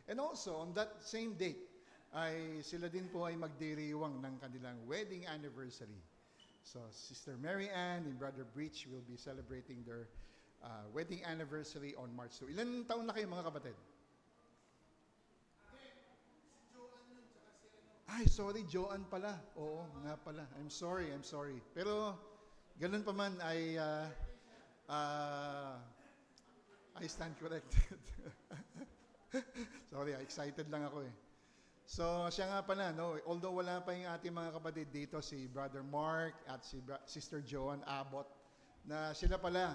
And also, on that same date, ay sila din po ay magdiriwang ng kanilang wedding anniversary. So, Sister Mary Ann and Brother Breach will be celebrating their wedding anniversary on March 2. Ilan taon na kayo mga kapatid? Ay, sorry, Joanne pala. Oo, nga pala. I'm sorry. Pero, ganun pa man ay I stand corrected. Sorry, excited lang ako eh. So, siya nga pala, no? Although wala pa yung ating mga kapatid dito, si Brother Mark at si Sister Joanne Abbott, na sila pala,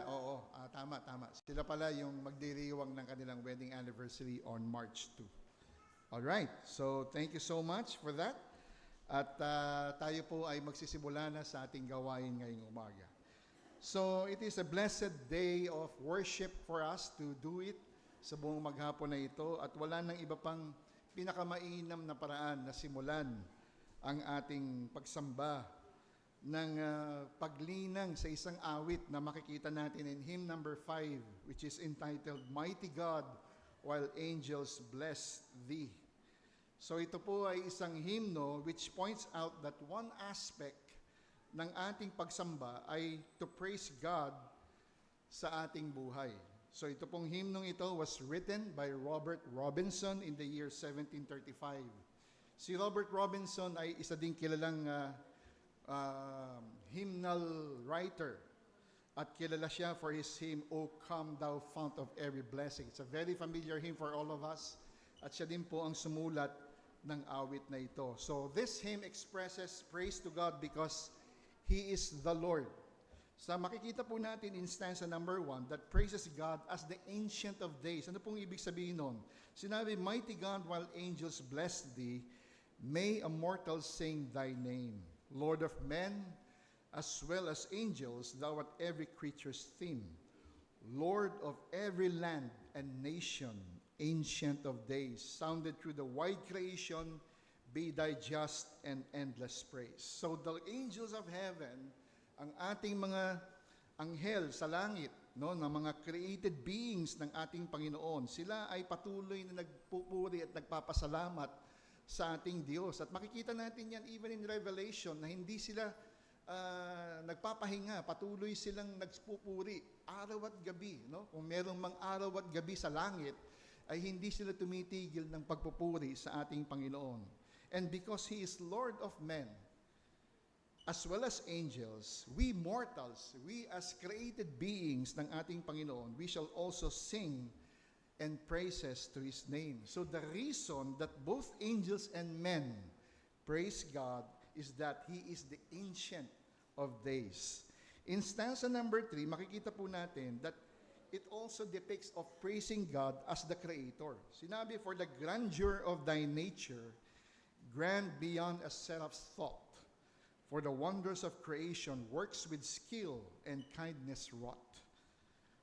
tama. Sila pala yung magdiriwang ng kanilang wedding anniversary on March 2. Alright, so thank you so much for that. At tayo po ay magsisimula na sa ating gawain ngayong umaga. So, it is a blessed day of worship for us to do it sa buong maghapon na ito. At wala nang iba pang pinakamainam na paraan na simulan ang ating pagsamba ng paglinang sa isang awit na makikita natin in hymn number 5, which is entitled, Mighty God, While Angels Bless Thee. So ito po ay isang hymno which points out that one aspect ng ating pagsamba ay to praise God sa ating buhay. So ito pong hymnong ito was written by Robert Robinson in the year 1735. Si Robert Robinson ay isa ding kilalang hymnal writer. At kilala siya for his hymn, O Come Thou Fount of Every Blessing. It's a very familiar hymn for all of us. At siya din po ang sumulat ng awit na ito. So this hymn expresses praise to God because He is the Lord. Sa makikita po natin in stanza number 1 that praises God as the Ancient of Days. Ano pong ibig sabihin nun? Sinabi, Mighty God, while angels bless Thee, may a mortal sing Thy name. Lord of men, as well as angels, Thou art every creature's theme. Lord of every land and nation, Ancient of Days, sounded through the wide creation, be Thy just and endless praise. So the angels of heaven, ang ating mga anghel sa langit, no, na mga created beings ng ating Panginoon, sila ay patuloy na nagpupuri at nagpapasalamat sa ating Diyos. At makikita natin yan even in Revelation na hindi sila nagpapahinga, patuloy silang nagpupuri araw at gabi, no? Kung merong mang araw at gabi sa langit, ay hindi sila tumitigil ng pagpupuri sa ating Panginoon. And because He is Lord of men, as well as angels, we mortals, we as created beings ng ating Panginoon, we shall also sing and praises to His name. So the reason that both angels and men praise God is that He is the Ancient of Days. In stanza number 3, makikita po natin that it also depicts of praising God as the Creator. Sinabi, for the grandeur of Thy nature, grand beyond a seraph's thought. For the wonders of creation works with skill and kindness wrought.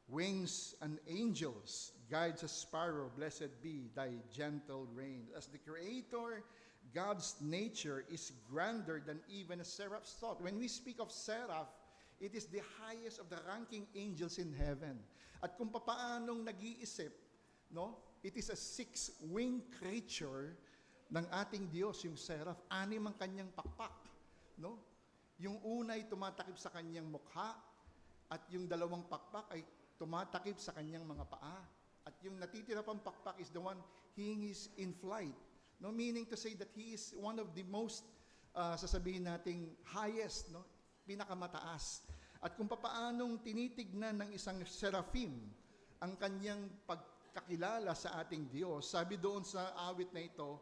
Wings and angels guides a sparrow, blessed be Thy gentle reign. As the Creator, God's nature is grander than even a seraph's thought. When we speak of seraph, it is the highest of the ranking angels in heaven. At kung papaanong nag-iisip, no? It is a six-winged creature ng ating Diyos, yung seraph. 6 ang kanyang pakpak, no? Yung una ay tumatakip sa kanyang mukha, at yung 2 pakpak ay tumatakip sa kanyang mga paa. At yung natitira pang pakpak is the one he is in flight. No, meaning to say that he is one of the most sasabihin nating highest, no, pinakamataas. At kung papaanong tinitignan ng isang seraphim ang kanyang pagkakilala sa ating Diyos, sabi doon sa awit na ito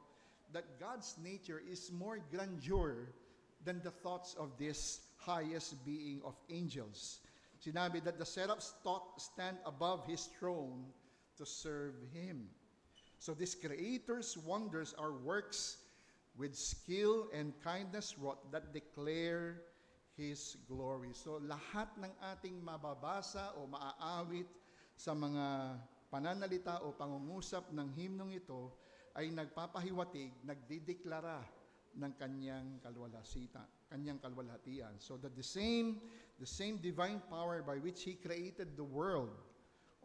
that God's nature is more grandeur than the thoughts of this highest being of angels. Sinabi that the seraphs stand above His throne to serve Him. So this Creator's wonders are works with skill and kindness wrought that declare His glory. So lahat ng ating mababasa o maaawit sa mga pananalita o pangungusap ng himnong ito ay nagpapahiwatig, nagdideklara ng kanyang kalwalhatian. So that the same divine power by which He created the world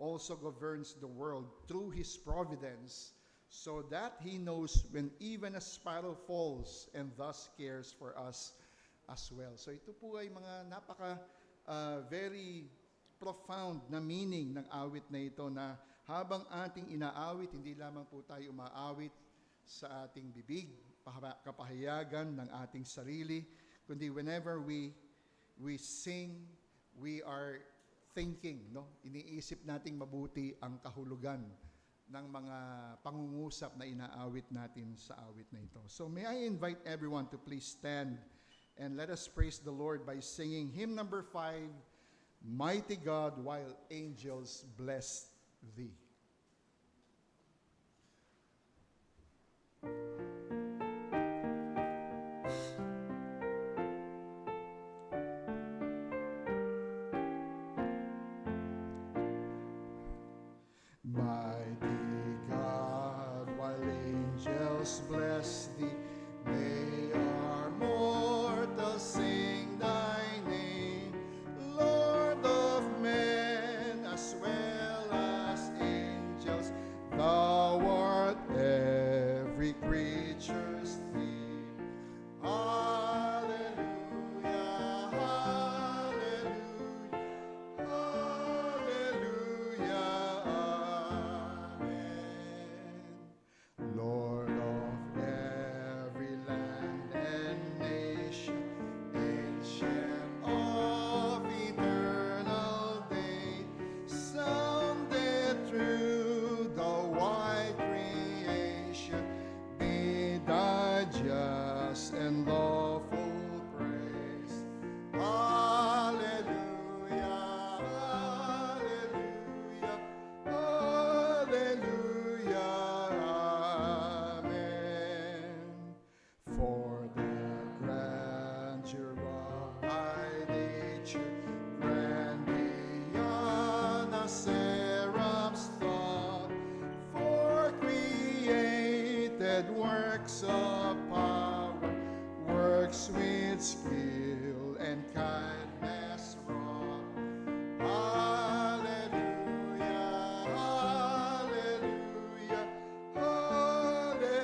also governs the world through His providence so that He knows when even a sparrow falls and thus cares for us as well. So ito po ay mga very profound na meaning ng awit na ito, na habang ating inaawit, hindi lamang po tayo umaawit sa ating bibig, kapahayagan ng ating sarili, kundi whenever we sing, we are thinking, no? Iniisip nating mabuti ang kahulugan ng mga pangungusap na inaawit natin sa awit na ito. So may I invite everyone to please stand and let us praise the Lord by singing hymn number 5, Mighty God, While Angels Bless Thee. Mighty God, while angels bless thee, may our mortals sing thy name, Lord of men as well as angels, thou art every creature's theme. Hallelujah, hallelujah, hallelujah. Lord of every land and nation, ancient of eternal day, sounded through the wide creation, be thy just and lawful praise. Hallelujah, hallelujah, hallelujah. For the grandeur of thy nature, grand beyond the seraph's thought, for created works of power, works with skill and kindness wrought. Hallelujah, hallelujah, hallelujah.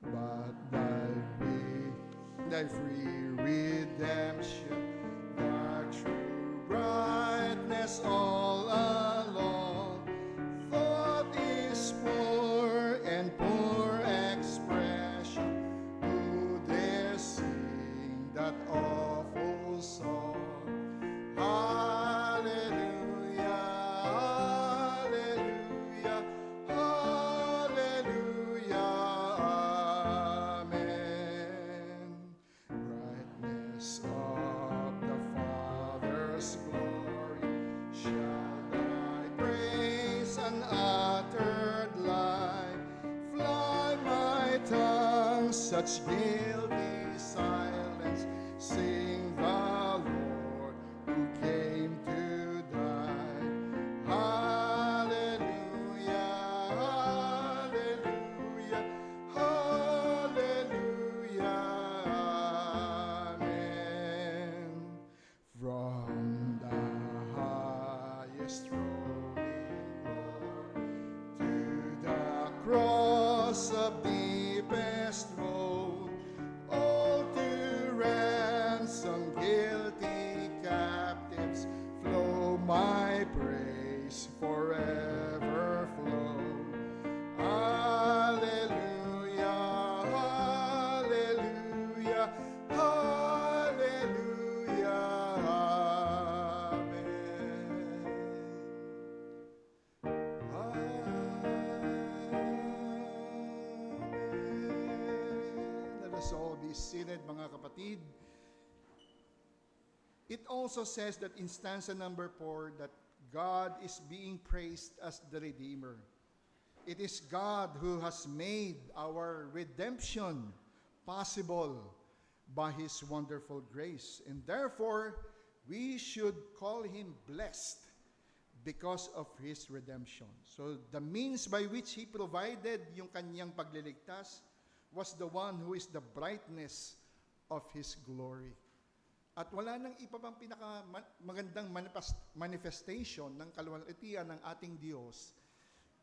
But thy free redemption, thy true brightness all along, thought is poor and poor expression. Who dare sing that awful song? Hallelujah, hallelujah, hallelujah, amen. Brightness of the Father's glory, shall thy praise unuttered lie. Fly my tongue, such guilty silence, sing the Lord who came to die. Hallelujah, hallelujah, hallelujah, amen. From the highest throne in glory to the cross of deepest woe, all to ransom guilty captives, flow my praise forever flow. Hallelujah, hallelujah, hallelujah, amen. Let us all be seated, mga kapatid. It also says that in stanza number 4 that God is being praised as the Redeemer. It is God who has made our redemption possible by His wonderful grace. And therefore, we should call Him blessed because of His redemption. So the means by which He provided yung kanyang pagliligtas was the one who is the brightness of His glory. At wala nang iba pang magandang manifestation ng kaluwalhatian ng ating Diyos,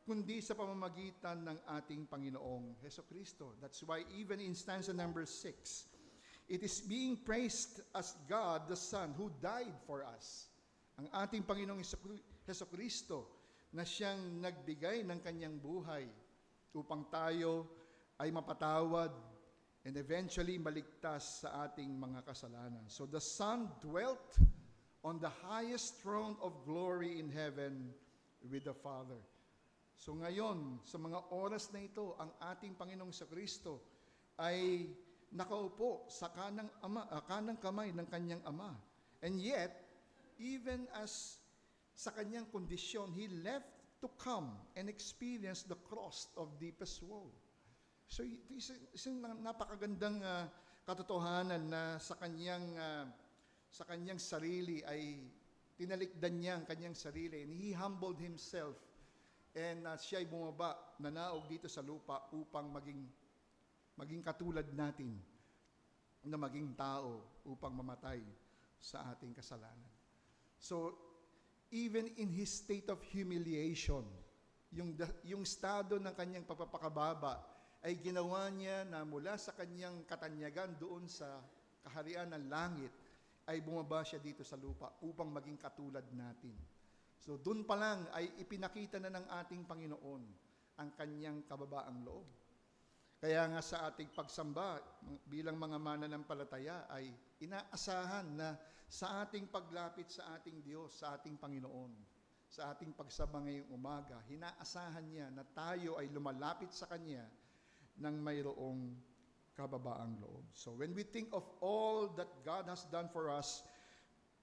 kundi sa pamamagitan ng ating Panginoong Hesukristo. That's why even in stanza number 6, it is being praised as God the Son who died for us. Ang ating Panginoong Hesukristo na siyang nagbigay ng kanyang buhay upang tayo ay mapatawad and eventually maligtas sa ating mga kasalanan. So the Son dwelt on the highest throne of glory in heaven with the Father. So ngayon, sa mga oras na ito, ang ating Panginoong Kristo ay nakaupo sa kanang kamay ng kanyang Ama. And yet, even as sa kanyang kondisyon, He left to come and experience the cross of deepest woe. So, isang napakagandang katotohanan na sa kanyang sarili ay tinalikdan niya ang kanyang sarili, and He humbled Himself, and siya ay bumaba, nanaog dito sa lupa upang maging katulad natin, na maging tao upang mamatay sa ating kasalanan. So, even in His state of humiliation, yung estado ng kanyang pagpapakababa, ay ginawa niya na mula sa kanyang katanyagan doon sa kaharian ng langit, ay bumaba siya dito sa lupa upang maging katulad natin. So doon pa lang ay ipinakita na ng ating Panginoon ang kanyang kababaang loob. Kaya nga sa ating pagsamba bilang mga mananampalataya ay inaasahan na sa ating paglapit sa ating Diyos, sa ating Panginoon, sa ating pagsamba ngayong umaga, hinaasahan niya na tayo ay lumalapit sa Kanya ng mayroong kababaang loob. So when we think of all that God has done for us,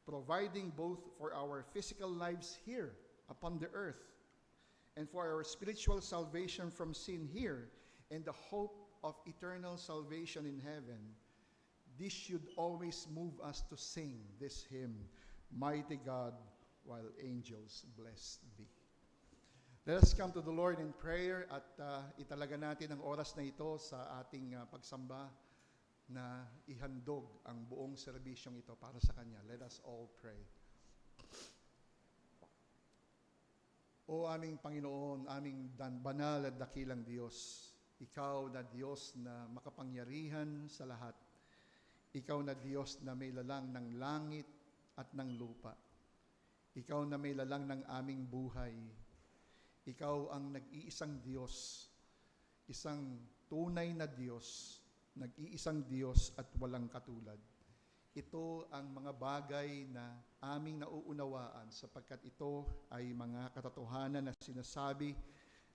providing both for our physical lives here upon the earth and for our spiritual salvation from sin here and the hope of eternal salvation in heaven, this should always move us to sing this hymn, Mighty God, while angels bless Thee. Let us come to the Lord in prayer at italaga natin ang oras na ito sa ating pagsamba na ihandog ang buong serbisyong ito para sa Kanya. Let us all pray. O aming Panginoon, aming banal at dakilang Diyos, Ikaw na Diyos na makapangyarihan sa lahat. Ikaw na Diyos na may lalang ng langit at ng lupa. Ikaw na may lalang ng aming buhay. Ikaw ang nag-iisang Diyos, isang tunay na Diyos, nag-iisang Diyos at walang katulad. Ito ang mga bagay na aming nauunawaan sapagkat ito ay mga katotohanan na sinasabi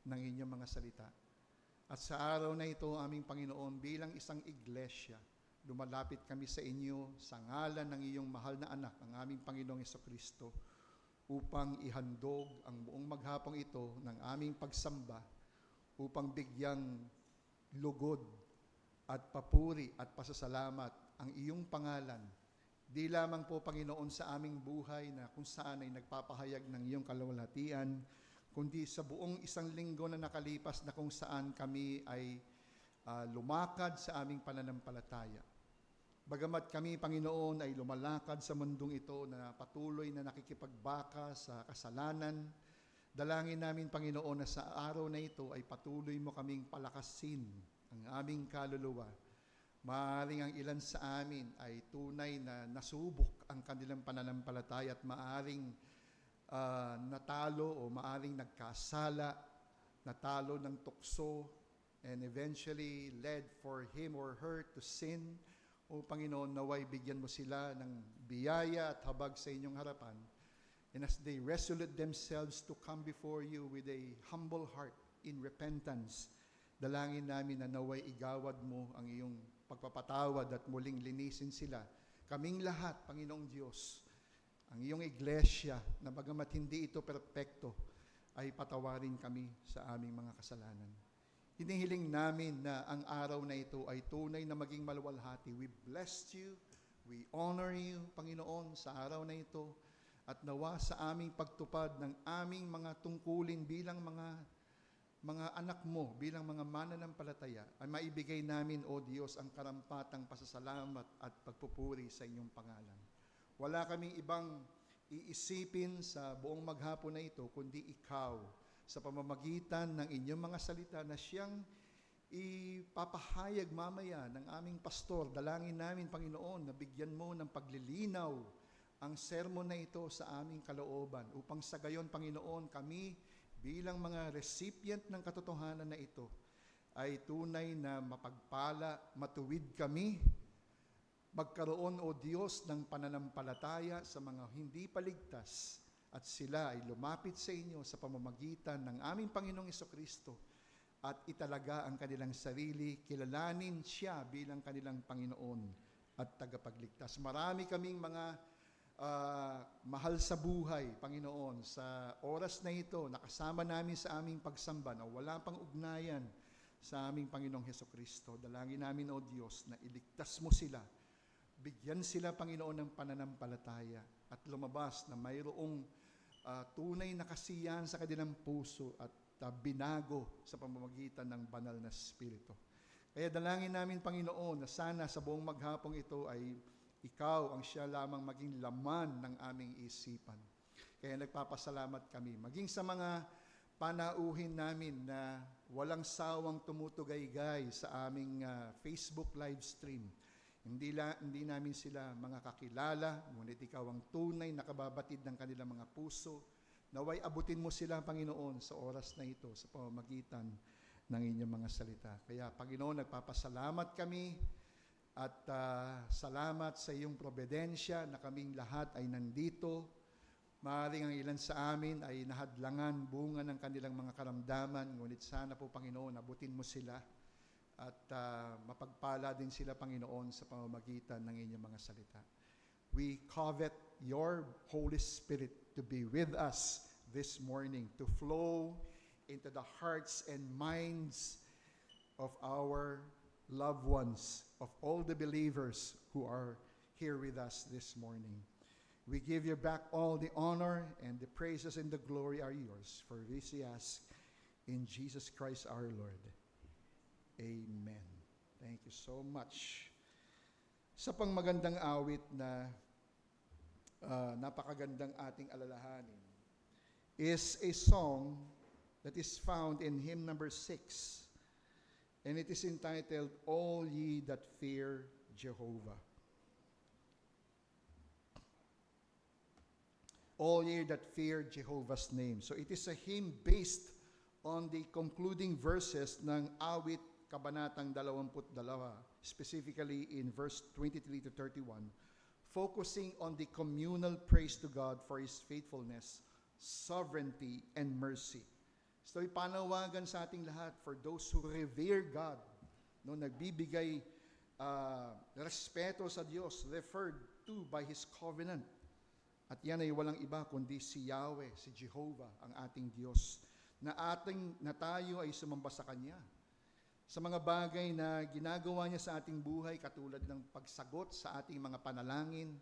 ng inyong mga salita. At sa araw na ito, aming Panginoon, bilang isang iglesia, lumalapit kami sa inyo sa ngalan ng iyong mahal na anak, ang aming Panginoong Hesukristo, upang ihandog ang buong maghapong ito ng aming pagsamba, upang bigyang lugod at papuri at pasasalamat ang iyong pangalan, di lamang po Panginoon sa aming buhay na kung saan ay nagpapahayag ng iyong kaluwalhatian, kundi sa buong isang linggo na nakalipas na kung saan kami ay lumakad sa aming pananampalataya. Bagamat kami, Panginoon, ay lumalakad sa mundong ito na patuloy na nakikipagbaka sa kasalanan, dalangin namin, Panginoon, na sa araw na ito ay patuloy mo kaming palakasin ang aming kaluluwa. Maaaring ang ilan sa amin ay tunay na nasubok ang kanilang pananampalataya at maaaring natalo o maaaring nagkasala, natalo ng tukso, and eventually led for him or her to sin. O Panginoon, naway bigyan mo sila ng biyaya at habag sa inyong harapan. And as they resolute themselves to come before you with a humble heart in repentance, dalangin namin na naway igawad mo ang iyong pagpapatawad at muling linisin sila. Kaming lahat, Panginoong Diyos, ang iyong iglesia, na bagamat hindi ito perpekto, ay patawarin kami sa aming mga kasalanan. Hinihiling namin na ang araw na ito ay tunay na maging maluwalhati. We bless you, we honor you, Panginoon, sa araw na ito, at nawa sa aming pagtupad ng aming mga tungkulin bilang mga mga anak mo bilang mga mananampalataya ay maibigay namin, O Diyos, ang karampatang pasasalamat at pagpupuri sa inyong pangalan. Wala kaming ibang iisipin sa buong maghapon na ito, kundi ikaw, sa pamamagitan ng inyong mga salita na siyang ipapahayag mamaya ng aming pastor. Dalangin namin, Panginoon, na bigyan mo ng paglilinaw ang sermon na ito sa aming kalooban, upang sa gayon, Panginoon, kami bilang mga recipient ng katotohanan na ito ay tunay na mapagpala, matuwid kami, magkaroon, O Diyos, ng pananampalataya sa mga hindi paligtas, at sila ay lumapit sa inyo sa pamamagitan ng aming Panginoong Jesucristo at italaga ang kanilang sarili, kilalanin siya bilang kanilang Panginoon at tagapagligtas. Marami kaming mga mahal sa buhay, Panginoon, sa oras na ito, nakasama namin sa aming pagsamba na wala pang ugnayan sa aming Panginoong Hesukristo. Dalangin namin, O Diyos, na iligtas mo sila, bigyan sila, Panginoon, ng pananampalataya at lumabas na mayroong tunay na kasiyahan sa kanilang puso at binago sa pamamagitan ng banal na Espiritu. Kaya dalangin namin, Panginoon, na sana sa buong maghapong ito ay ikaw ang siya lamang maging laman ng aming isipan. Kaya nagpapasalamat kami. Maging sa mga panauhin namin na walang sawang tumutugay-gay sa aming Facebook live stream. Hindi namin sila mga kakilala, ngunit ikaw ang tunay na kababatid ng kanilang mga puso. Naway abutin mo sila, Panginoon, sa oras na ito sa pamamagitan ng inyong mga salita. Kaya, Panginoon, nagpapasalamat kami at salamat sa iyong probidensya na kaming lahat ay nandito. Maaaring ang ilan sa amin ay nahadlangan bunga ng kanilang mga karamdaman, ngunit sana po, Panginoon, abutin mo sila at mapagpala din sila, Panginoon, sa pamamagitan ng inyong mga salita. We covet your Holy Spirit to be with us this morning, to flow into the hearts and minds of our loved ones, of all the believers who are here with us this morning. We give you back all the honor, and the praises and the glory are yours. For this we ask in Jesus Christ our Lord. Amen. Thank you so much. Sa pangmagandang awit na napakagandang ating alalahanin is a song that is found in hymn number 6. And it is entitled, All Ye That Fear Jehovah. All ye that fear Jehovah's name. So it is a hymn based on the concluding verses ng awit kabanatang 22, specifically in verse 23 to 31, focusing on the communal praise to God for His faithfulness, sovereignty, and mercy. So ipanawagan sa ating lahat for those who revere God, no, nagbibigay respeto sa Diyos, referred to by His covenant. At yan ay walang iba kundi si Yahweh, si Jehovah, ang ating Diyos, na tayo ay sumamba sa Kanya. Sa mga bagay na ginagawa niya sa ating buhay, katulad ng pagsagot sa ating mga panalangin,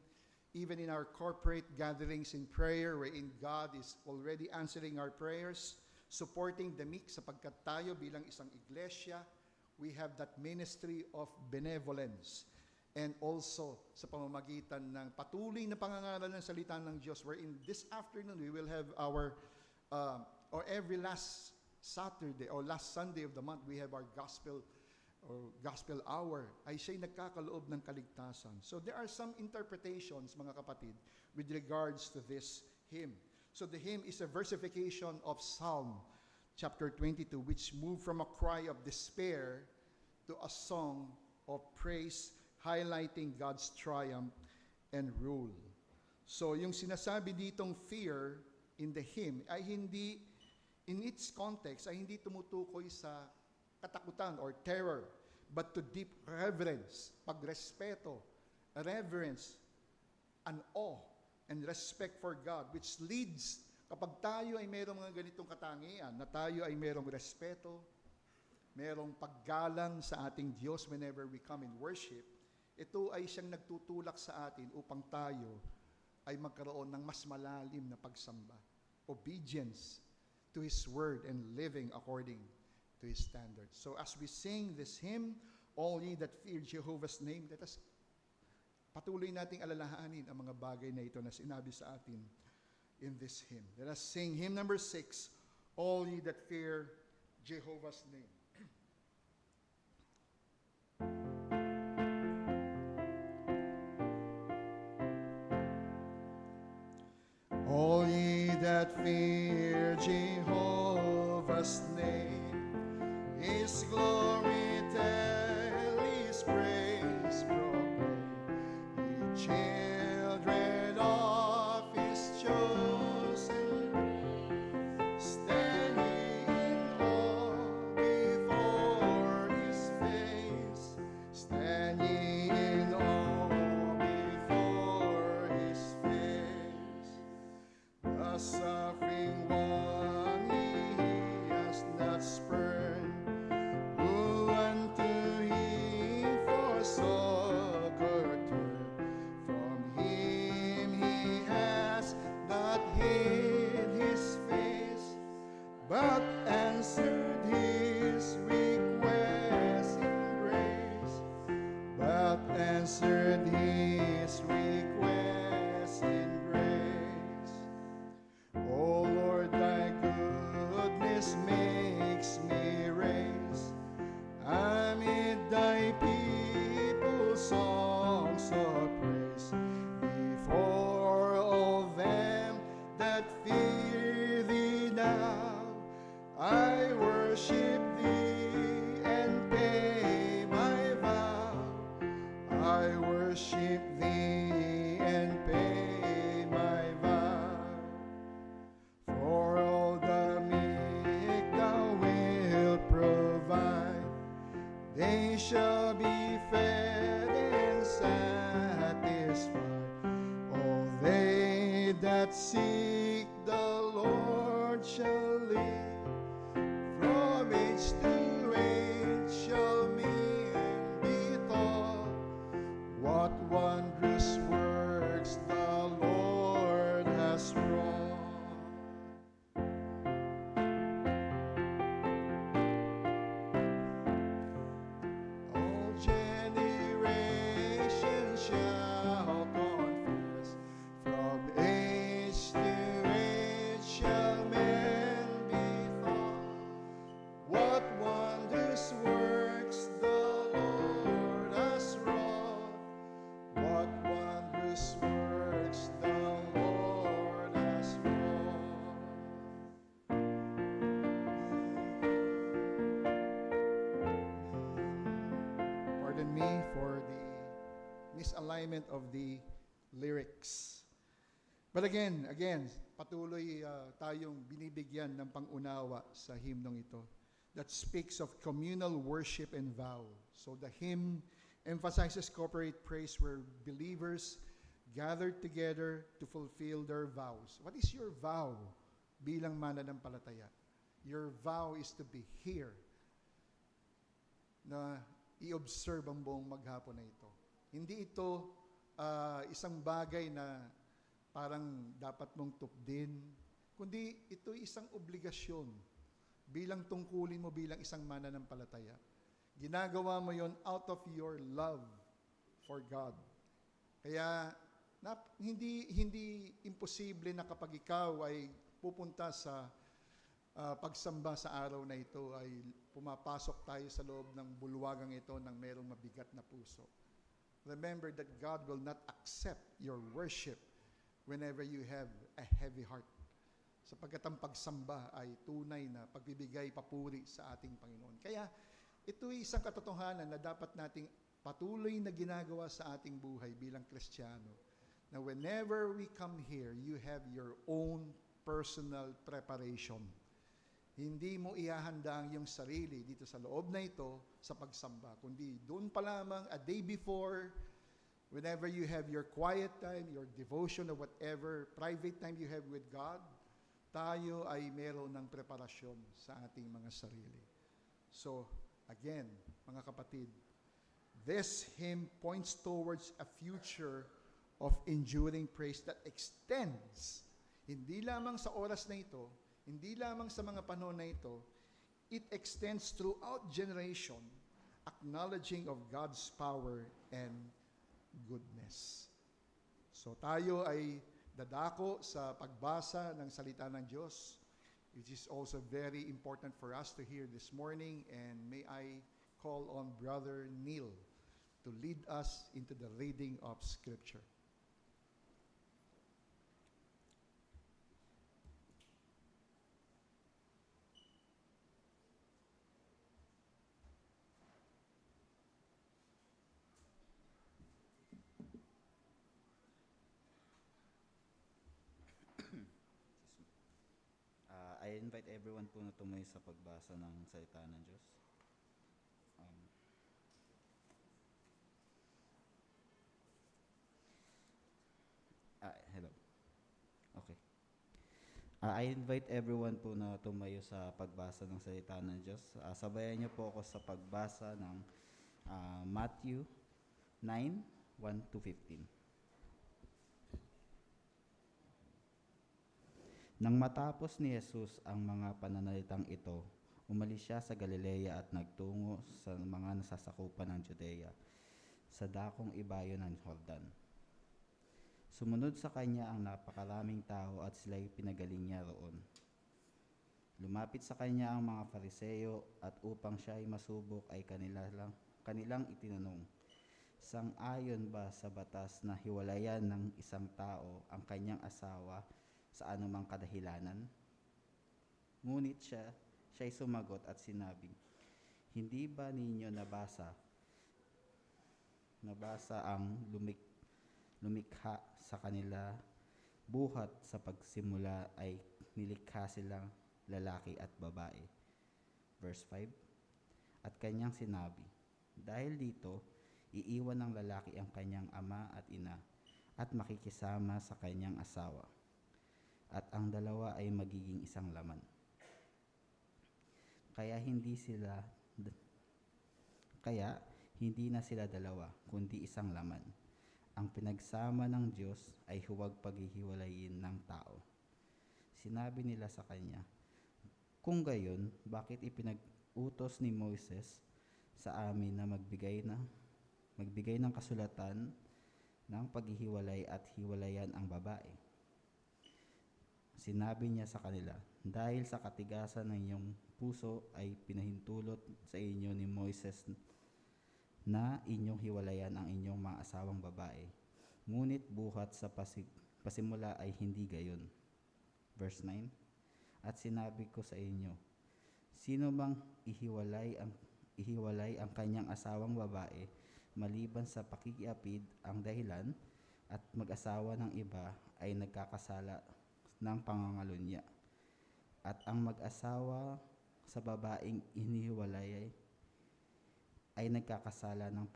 even in our corporate gatherings in prayer, wherein God is already answering our prayers, supporting the meek, sapagkat tayo bilang isang iglesia, we have that ministry of benevolence. And also sa pamamagitan ng patuloy na pangangaral ng salita ng Diyos, wherein this afternoon we will have our, or every last Saturday or last Sunday of the month, we have our gospel hour, ay siya'y nagkakaloob ng kaligtasan. So there are some interpretations, mga kapatid, with regards to this hymn. So the hymn is a versification of Psalm chapter 22, which moved from a cry of despair to a song of praise, highlighting God's triumph and rule. So yung sinasabi ditong fear in the hymn ay hindi, in its context, ay hindi tumutukoy sa katakutan or terror, but to deep reverence, pagrespeto, reverence, and awe, and respect for God, which leads, kapag tayo ay mayroong mga ganitong katangian, na tayo ay mayroong respeto, mayroong paggalang sa ating Diyos whenever we come in worship, ito ay siyang nagtutulak sa atin upang tayo ay magkaroon ng mas malalim na pagsamba. Obedience to His Word and living according to His standards. So as we sing this hymn, All Ye That Fear Jehovah's Name, let us patuloy nating alalahanin ang mga bagay na ito na sinabi sa atin in this hymn. Let us sing hymn number 6, All Ye That Fear Jehovah's Name. All ye that fear Jehovah's name, His glory tell, His praise proclaim, ye children of His chosen race, stand ye in awe before His face, stand ye in awe before His face. The suffering one He has not spurned, who unto Him for succor turned. From Him He has not hid His face, but answered His request in grace, but answered His request in grace. O Lord, thy goodness makes me raise amid thy people's songs of praise, before all them that fear thee now. I worship thee and pay my vow. I worship thee and pay my vow. For all the meek thou wilt provide, they shall be fed and satisfied. All they that seek the Lord shall live, from age to age shall me and be taught, what wondrous works the Lord has wrought. All generations shall confess, from age to age shall men be taught, what wondrous works the Lord has wrought, what wondrous works the Lord has wrought. Pardon me for the misalignment of the lyrics. But again, patuloy tayong binibigyan ng pangunawa sa hymnong ito that speaks of communal worship and vow. So the hymn emphasizes corporate praise where believers gathered together to fulfill their vows. What is your vow bilang mananampalataya? Your vow is to be here, na i-observe ang buong maghapon na ito. Hindi ito isang bagay na parang dapat mong tupdin, kundi ito isang obligasyon bilang tungkulin mo bilang isang mananampalataya. Ginagawa mo yon out of your love for God. Kaya hindi imposible na kapag ikaw ay pupunta sa pagsamba sa araw na ito ay pumapasok tayo sa loob ng bulwagang ito ng merong mabigat na puso. Remember that God will not accept your worship whenever you have a heavy heart. Sapagkat ang pagsamba ay tunay na pagbibigay papuri sa ating Panginoon. Kaya ito ay isang katotohanan na dapat nating patuloy na ginagawa sa ating buhay bilang Kristiyano. Na whenever we come here, you have your own personal preparation. Hindi mo ihahanda ang iyong sarili dito sa loob na ito sa pagsamba, kundi doon pa lamang a day before, whenever you have your quiet time, your devotion or whatever private time you have with God, tayo ay meron ng preparasyon sa ating mga sarili. So, again, mga kapatid, this hymn points towards a future of enduring praise that extends, hindi lamang sa oras na ito, Hindi lamang sa mga panahon na ito, it extends throughout generation, acknowledging of God's power and goodness. So tayo ay dadako sa pagbasa ng salita ng Diyos, which is also very important for us to hear this morning, and may I call on Brother Neil to lead us into the reading of Scripture. I invite everyone po na tumayo sa pagbasa ng salita ng Diyos. Um, Hello. Okay. I invite everyone po na tumayo sa pagbasa ng salita ng Diyos. Sabayan niyo po ako sa pagbasa ng Matthew 9, 1-15. Nang matapos ni Jesus ang mga pananalitang ito, umalis siya sa Galilea at nagtungo sa mga nasasakupan ng Judea, sa dakong ibayo ng Jordan. Sumunod sa kanya ang napakaraming tao at sila'y pinagaling niya roon. Lumapit sa kanya ang mga Fariseo at upang siya ay masubok ay kanilang itinanong, sang-ayon ba sa batas na hiwalayan ng isang tao ang kanyang asawa sa anumang kadahilanan? Ngunit siya'y sumagot at sinabi, hindi ba ninyo nabasa ang lumikha sa kanila buhat sa pagsimula ay nilikha silang lalaki at babae? Verse 5, at kanyang sinabi, dahil dito, iiwan ng lalaki ang kanyang ama at ina at makikisama sa kanyang asawa, at ang dalawa ay magiging isang laman. Kaya hindi na sila dalawa, kundi isang laman. Ang pinagsama ng Diyos ay huwag paghihiwalayin ng tao. Sinabi nila sa kanya, kung gayon, bakit ipinag-utos ni Moises sa amin na magbigay ng kasulatan ng paghihiwalay at hiwalayan ang babae? Sinabi niya sa kanila, dahil sa katigasan ng inyong puso ay pinahintulot sa inyo ni Moises na inyong hiwalayan ang inyong mga asawang babae. Ngunit buhat sa pasimula ay hindi gayon. Verse 9, at sinabi ko sa inyo, sino bang ihiwalay ang kanyang asawang babae maliban sa pakikiapid ang dahilan at mag-asawa ng iba ay nagkakasala ng pangangalunya, at ang mag-asawa sa babaeng inihiwalay ay nagkakasala ng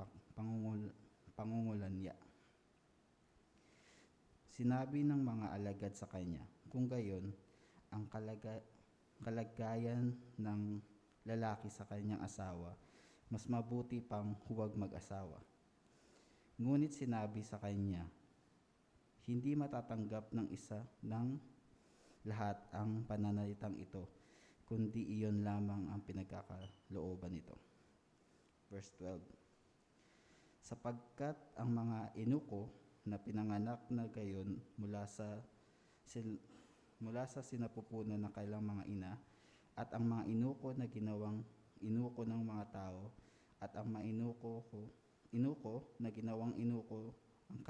pangungulanya. Sinabi ng mga alagad sa kanya, kung gayon, ang kalagayan ng lalaki sa kanyang asawa, mas mabuti pang huwag mag-asawa. Ngunit sinabi sa kanya, hindi matatanggap ng isa ng lahat ang pananalitang ito, kundi iyon lamang ang pinagkakalooban nito. Verse 12, sapagkat ang mga inuko na pinanganak na gayon mula sa sinapupunan ng kailang mga ina, at ang mga inuko na ginawang inuko ng mga tao, at ang mga inuko na ginawang inuko ang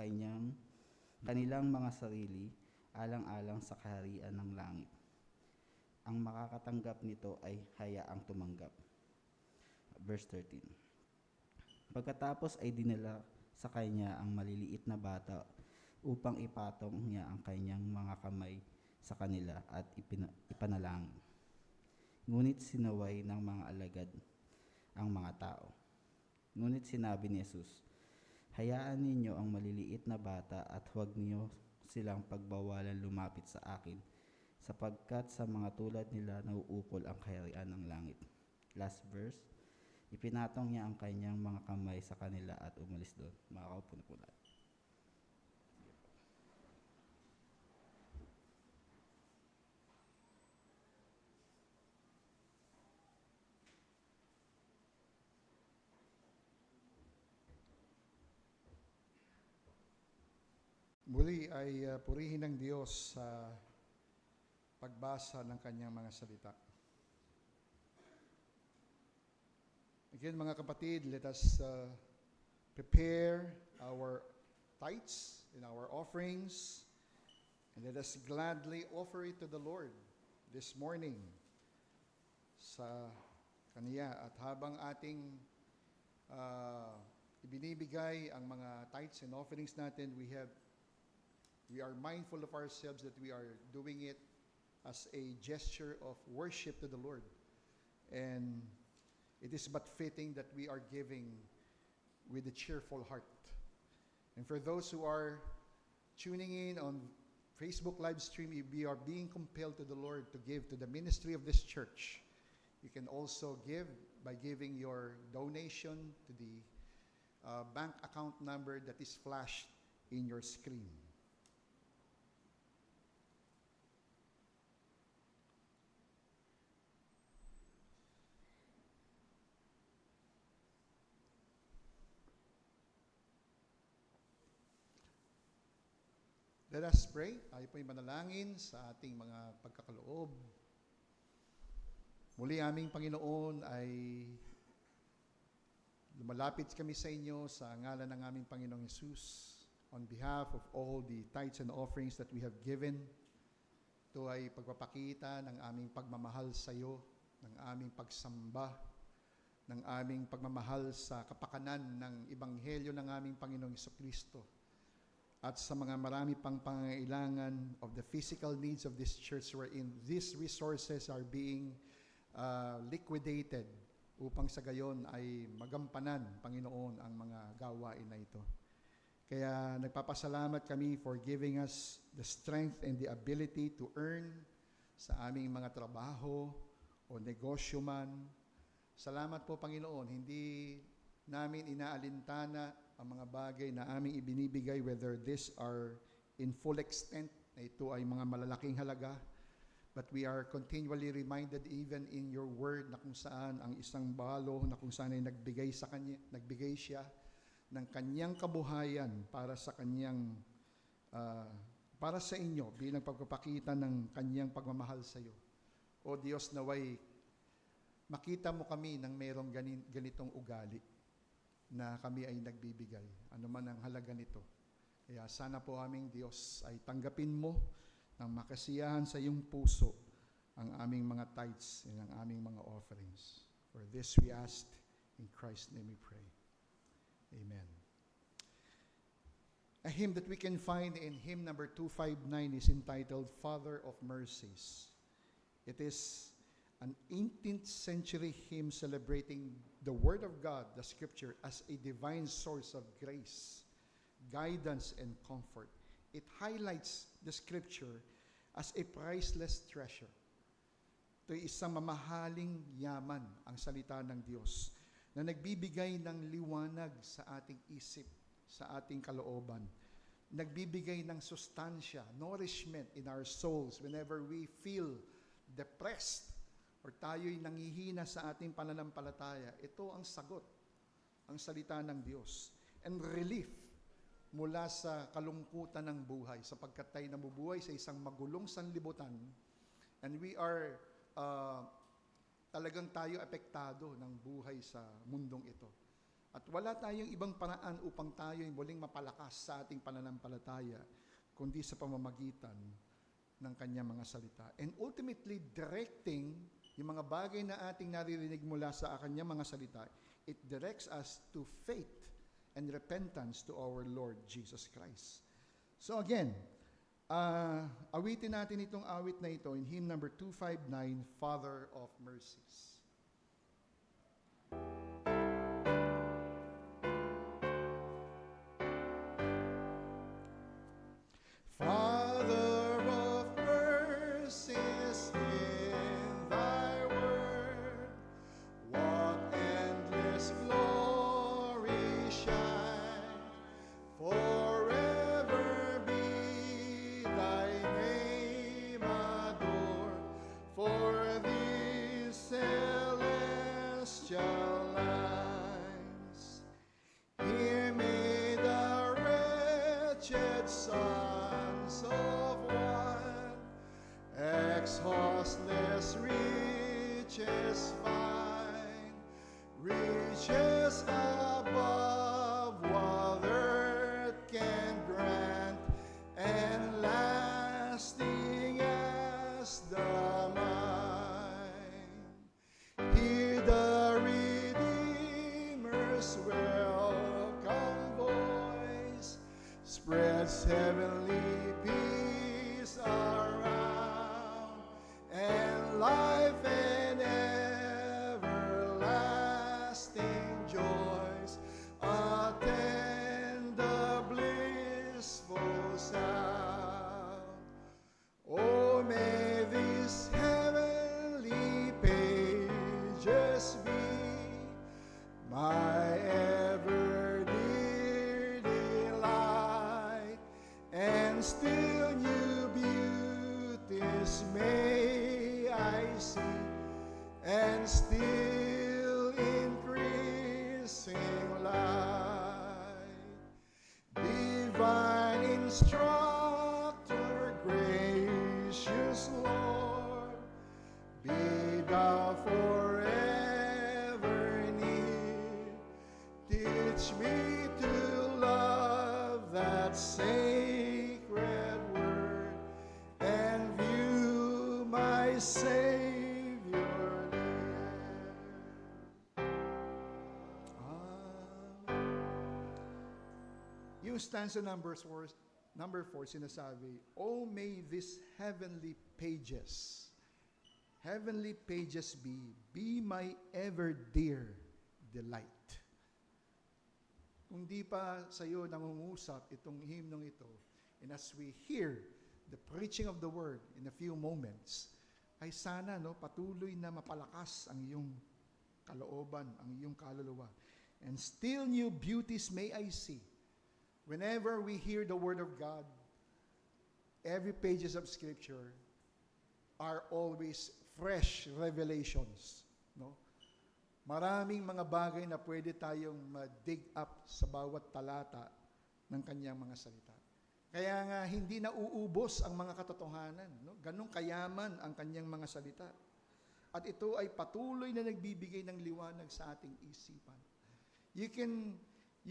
kanilang mga sarili, alang-alang sa kaharian ng langit. Ang makakatanggap nito ay hayaang tumanggap. Verse 13, pagkatapos ay dinala sa kanya ang maliliit na bata upang ipatong niya ang kanyang mga kamay sa kanila at ipanalangin. Ngunit sinaway ng mga alagad ang mga tao. Ngunit sinabi ni Jesus, hayaan ninyo ang maliliit na bata at huwag niyo silang pagbawalan lumapit sa akin, sapagkat sa mga tulad nila nauukol ang kaharian ng langit. Last verse, ipinatong niya ang kanyang mga kamay sa kanila at umalis doon. Makakaupo na po lahat. Muli ay purihin ng Diyos sa pagbasa ng kanyang mga salita. Again, mga kapatid, let us prepare our tithes and our offerings, and let us gladly offer it to the Lord this morning sa Kaniya. At habang ating ibinibigay ang mga tithes and offerings natin, we are mindful of ourselves that we are doing it as a gesture of worship to the Lord. And it is but fitting that we are giving with a cheerful heart. And for those who are tuning in on Facebook live stream, if we are being compelled to the Lord to give to the ministry of this church, you can also give by giving your donation to the bank account number that is flashed in your screen. Let us pray. Tayo po'y manalangin sa ating mga pagkakaloob. Muli aming Panginoon ay lumalapit kami sa inyo sa ngalan ng aming Panginoong Hesus on behalf of all the tithes and offerings that we have given. Ito ay pagpapakita ng aming pagmamahal sa iyo, ng aming pagsamba, ng aming pagmamahal sa kapakanan ng Ebanghelyo ng aming Panginoong Hesukristo. At sa mga marami pang pangangailangan of the physical needs of this church wherein these resources are being liquidated upang sa gayon ay magampanan, Panginoon, ang mga gawain na ito. Kaya nagpapasalamat kami for giving us the strength and the ability to earn sa aming mga trabaho o negosyo man. Salamat po, Panginoon, hindi namin inaalintana ang mga bagay na aming ibinibigay, whether these are in full extent, na ito ay mga malalaking halaga, but we are continually reminded even in your word na kung saan ang isang balo, na kung saan ay nagbigay siya ng kanyang kabuhayan para sa kanyang, para sa inyo, bilang pagpapakita ng kanyang pagmamahal sa iyo. O Diyos, naway makita mo kami ng mayroong ganitong ugali na kami ay nagbibigay, ano man ang halaga nito. Kaya sana po aming Diyos ay tanggapin mo ng makasiyahan sa iyong puso ang aming mga tithes and ang aming mga offerings. For this we ask, in Christ's name we pray. Amen. A hymn that we can find in hymn number 259 is entitled Father of Mercies. It is an 18th century hymn celebrating the Word of God, the Scripture, as a divine source of grace, guidance, and comfort. It highlights the Scripture as a priceless treasure. Ito'y isang mamahaling yaman, ang salita ng Diyos, na nagbibigay ng liwanag sa ating isip, sa ating kalooban. Nagbibigay ng sustansya, nourishment in our souls whenever we feel depressed, or tayo'y nangihina sa ating pananampalataya. Ito ang sagot, ang salita ng Diyos. And relief mula sa kalungkutan ng buhay, sapagkat tayo nabubuhay sa isang magulong sanlibutan, and we are, talagang tayo apektado ng buhay sa mundong ito. At wala tayong ibang paraan upang tayo'y muling mapalakas sa ating pananampalataya, kundi sa pamamagitan ng kanyang mga salita. And ultimately, directing yung mga bagay na ating naririnig mula sa kanyang mga salita, it directs us to faith and repentance to our Lord Jesus Christ. So again, awitin natin itong awit na ito in hymn number 259, Father of Mercies. Father of mercies, in thy word, what endless glory shine, forever be thy name adored, for this satisfying, reaches above what earth can grant, and lasting as the mind. Hear the Redeemer's welcome voice, spreads heavenly peace around, and life and everlasting joys attend the blissful sound. Oh, may these heavenly pages be my ever dear delight, and still new beauties may I see, and still increasing light. Divine instructor, gracious Lord, be thou forever near. Teach me to love that sacred word, and view my Savior near. Yung stanza number 4, sinasabi, oh, may these heavenly pages be my ever dear delight. Kung di pa sa iyo nangungusap itong hymnong ito, and as we hear the preaching of the word in a few moments, ay sana patuloy na mapalakas ang iyong kalooban, ang iyong kaluluwa. And still new beauties may I see. Whenever we hear the word of God, every pages of Scripture are always fresh revelations. No? Maraming mga bagay na pwede tayong ma-dig up sa bawat talata ng kanyang mga salita. Kaya nga hindi nauubos ang mga katotohanan. No? Ganong kayaman ang kanyang mga salita. At ito ay patuloy na nagbibigay ng liwanag sa ating isipan. You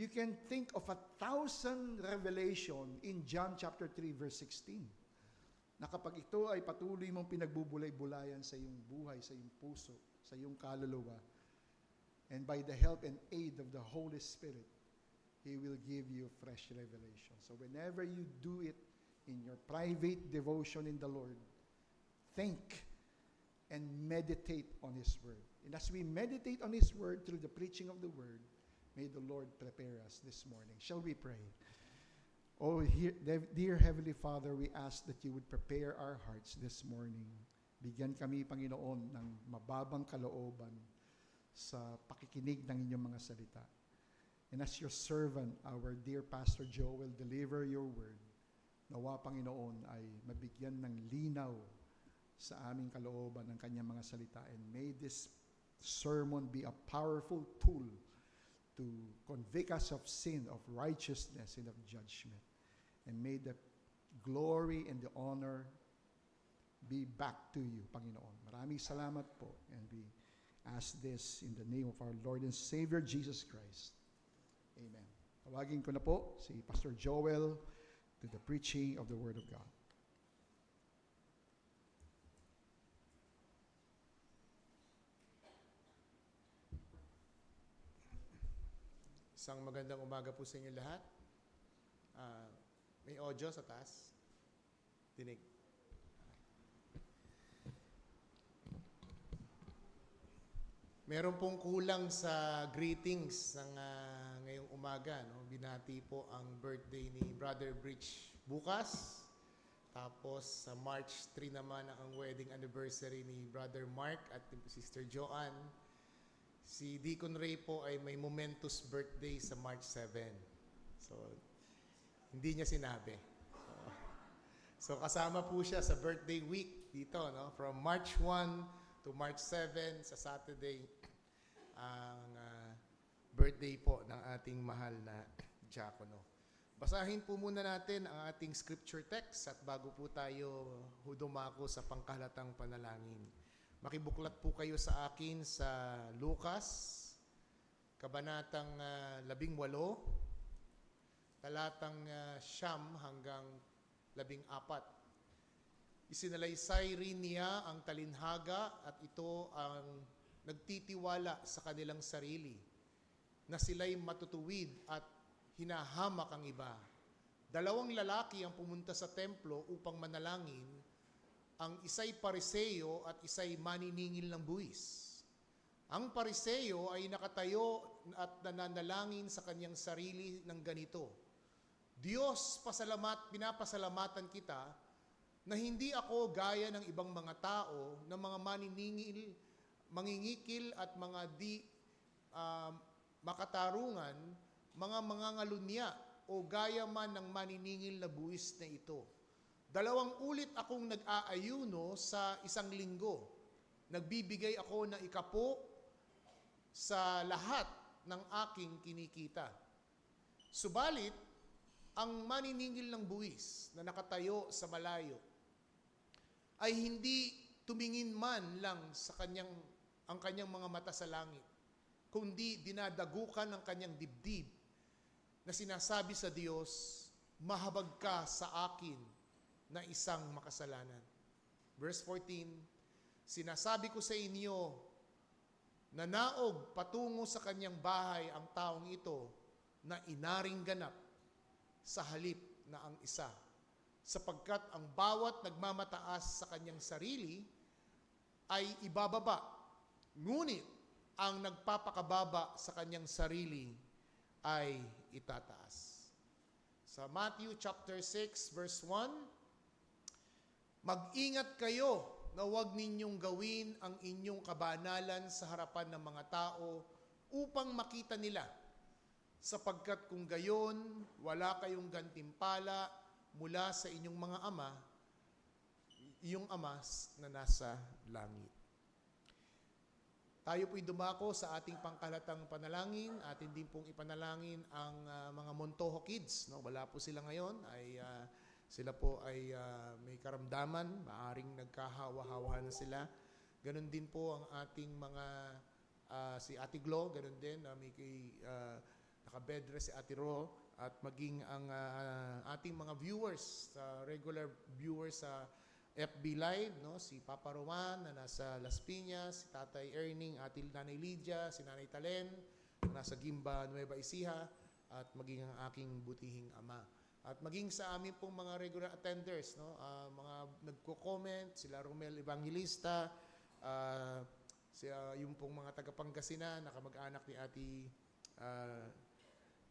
can think of 1,000 revelation in John chapter 3 verse 16. Na kapag ito ay patuloy mong pinagbubulay-bulayan sa iyong buhay, sa iyong puso, sa iyong kaluluwa, and by the help and aid of the Holy Spirit, He will give you fresh revelation. So whenever you do it in your private devotion in the Lord, think and meditate on His Word. And as we meditate on His Word through the preaching of the Word, may the Lord prepare us this morning. Shall we pray? Oh, dear Heavenly Father, we ask that you would prepare our hearts this morning. Bigyan kami, Panginoon, ng mababang kalooban sa pakikinig ng inyong mga salita. And as your servant, our dear Pastor Joe, will deliver your word, nawa, Panginoon, ay mabigyan ng linaw sa aming kalooban ng kanyang mga salita. And may this sermon be a powerful tool to convict us of sin, of righteousness, and of judgment. And may the glory and the honor be back to you, Panginoon. Maraming salamat po. And we ask this in the name of our Lord and Savior, Jesus Christ. Amen. Tawagin ko na po si Pastor Joel to the preaching of the Word of God. Isang magandang umaga po sa inyo lahat. May audio sa taas. Dinig. Meron pong kulang sa greetings ng ngayong umaga. No? Binati po ang birthday ni Brother Bridge bukas. Tapos sa March 3 naman ang wedding anniversary ni Brother Mark at ni Sister Joanne. Si Deacon Ray po ay may momentous birthday sa March 7. So, hindi niya sinabi. So kasama po siya sa birthday week dito, no? From March 1 to March 7 sa Saturday, ang birthday po ng ating mahal na diakono. Basahin po muna natin ang ating scripture text at bago po tayo dumako sa pangkahalatang panalangin. Makibuklat po kayo sa akin sa Lucas, Kabanatang 18, talatang 9 hanggang 14. Isinalaysay rin niya ang talinhaga at ito ang nagtitiwala sa kanilang sarili na sila'y matutuwid at hinahamak ang iba. 2 lalaki ang pumunta sa templo upang manalangin, ang isa'y Pariseo at isa'y maniningil ng buwis. Ang Pariseo ay nakatayo at nananalangin sa kanyang sarili ng ganito: Diyos, pinapasalamatan kita na hindi ako gaya ng ibang mga tao na mga maniningil, mangingikil at mga di makatarungan, mga mangangalunya o gaya man ng maniningil na buwis na ito. 2 ulit akong nag-aayuno sa 1 linggo. Nagbibigay ako ng 10 sa lahat ng aking kinikita. Subalit, ang maniningil ng buwis na nakatayo sa malayo ay hindi tumingin man lang sa ang kanyang mga mata sa langit, kundi dinadagukan ng kanyang dibdib na sinasabi sa Diyos, mahabag ka sa akin na isang makasalanan. Verse 14, sinasabi ko sa inyo, na naog patungo sa kanyang bahay ang taong ito na inaring ganap sa halip na ang isa, sapagkat ang bawat nagmamataas sa kanyang sarili ay ibababa, ngunit ang nagpapakababa sa kanyang sarili ay itataas. Sa Matthew chapter 6 verse 1, mag-ingat kayo na huwag ninyong gawin ang inyong kabanalan sa harapan ng mga tao upang makita nila, sapagkat kung gayon, wala kayong gantimpala mula sa inyong mga ama, iyong ama na nasa langit. Tayo po'y dumako sa ating pangkalatang panalangin. Atin din pong ipanalangin ang mga Montoho Kids. No? Wala po sila ngayon. Sila po ay may karamdaman. Maaring nagkahawa-hawa na sila. Ganon din po ang ating mga, si Ate Glo, ganon din. May nakabedrest si Ate Ro. At maging ang ating mga viewers, regular viewers sa FB Live, no? Si Papa Roman na nasa Las Piñas, si Tatay Erning, Ate Nanay Lydia, si Nanay Talen na nasa Gimba, Nueva Ecija, at maging ang aking butihing ama. At maging sa amin pong mga regular attenders, no? Mga nagko-comment, sila Romel Evangelista, yung pong mga taga-Pangasinan, nakamag-anak ni Ate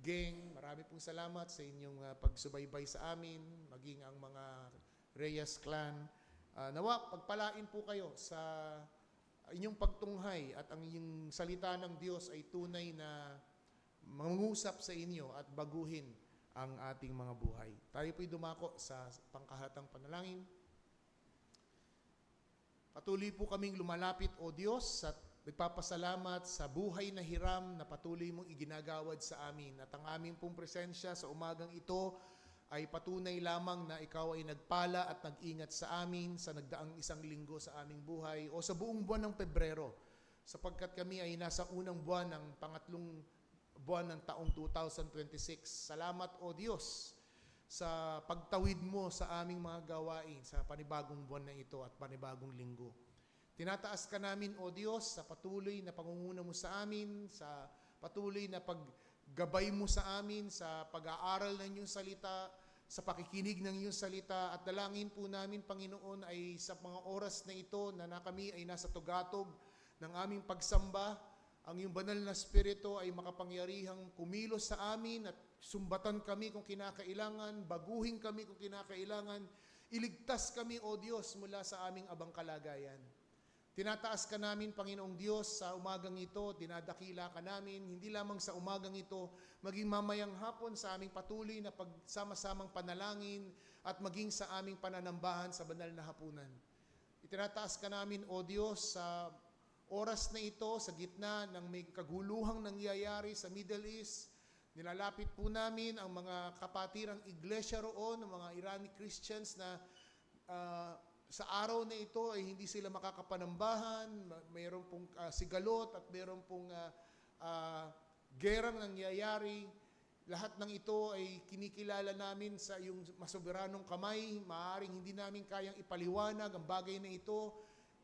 Geng, marami pong salamat sa inyong pagsubaybay sa amin, maging ang mga Reyes clan. Nawa, pagpalain po kayo sa inyong pagtunghay at ang inyong salita ng Diyos ay tunay na mangungusap sa inyo at baguhin ang ating mga buhay. Tayo po'y dumako sa pangkahatang panalangin. Patuloy po kaming lumalapit, O Diyos, at nagpapasalamat sa buhay na hiram na patuloy mong iginagawad sa amin. At ang aming pong presensya sa umagang ito ay patunay lamang na ikaw ay nagpala at nag-ingat sa amin sa nagdaang 1 linggo sa aming buhay o sa buong buwan ng Pebrero, sapagkat kami ay nasa unang buwan ng pangatlong buwan ng taong 2026. Salamat, O Diyos, sa pagtawid mo sa aming mga gawain sa panibagong buwan na ito at panibagong linggo. Tinataas ka namin, O Diyos, sa patuloy na pangunguna mo sa amin, sa patuloy na paggabay mo sa amin, sa pag-aaral ng iyong salita, sa pakikinig ng iyong salita, at dalangin po namin, Panginoon, ay sa mga oras na ito na kami ay nasa tugatog ng aming pagsamba, ang iyong banal na Espiritu ay makapangyarihang kumilos sa amin at sumbatan kami kung kinakailangan, baguhin kami kung kinakailangan, iligtas kami, O Diyos, mula sa aming abang kalagayan. Tinataas ka namin, Panginoong Diyos, sa umagang ito, dinadakila ka namin, hindi lamang sa umagang ito, maging mamayang hapon sa aming patuloy na pagsama-samang panalangin at maging sa aming pananambahan sa banal na hapunan. Itinataas ka namin, O Diyos, sa oras na ito, sa gitna ng may kaguluhang nangyayari sa Middle East, nilalapit po namin ang mga kapatirang iglesia roon, ng mga Iranic Christians na sa araw na ito ay hindi sila makakapanambahan, mayroon pong sigalot at mayroon pong gerang nangyayari. Lahat ng ito ay kinikilala namin sa iyong masoberanong kamay. Maaaring hindi namin kayang ipaliwanag ang bagay na ito.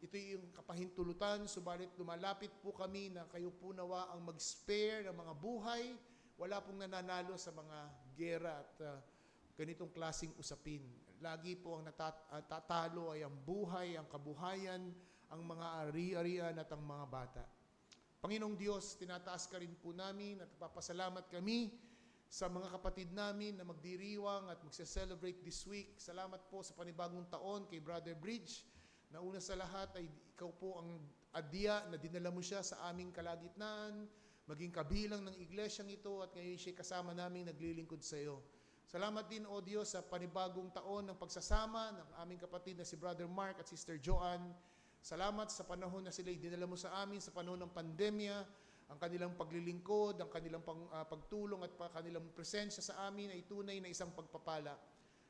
Ito yung kapahintulutan, subalit lumalapit po kami na kayo po nawa ang mag-spare ng mga buhay. Wala pong nananalo sa mga gera at ganitong klaseng usapin. Lagi po ang natatalo ay ang buhay, ang kabuhayan, ang mga ari-arian at ang mga bata. Panginoong Diyos, tinataas ka rin po namin at papasalamat kami sa mga kapatid namin na magdiriwang at magse-celebrate this week. Salamat po sa panibagong taon kay Brother Bridge. Na una sa lahat ay ikaw po ang adya na dinala mo siya sa aming kalagitnaan, maging kabilang ng iglesyang ito at ngayon siya kasama namin naglilingkod sa iyo. Salamat din, O Diyos, sa panibagong taon ng pagsasama ng aming kapatid na si Brother Mark at Sister Joanne. Salamat sa panahon na sila dinala mo sa amin sa panahon ng pandemya, ang kanilang paglilingkod, ang kanilang pagtulong at kanilang presensya sa amin ay tunay na isang pagpapala.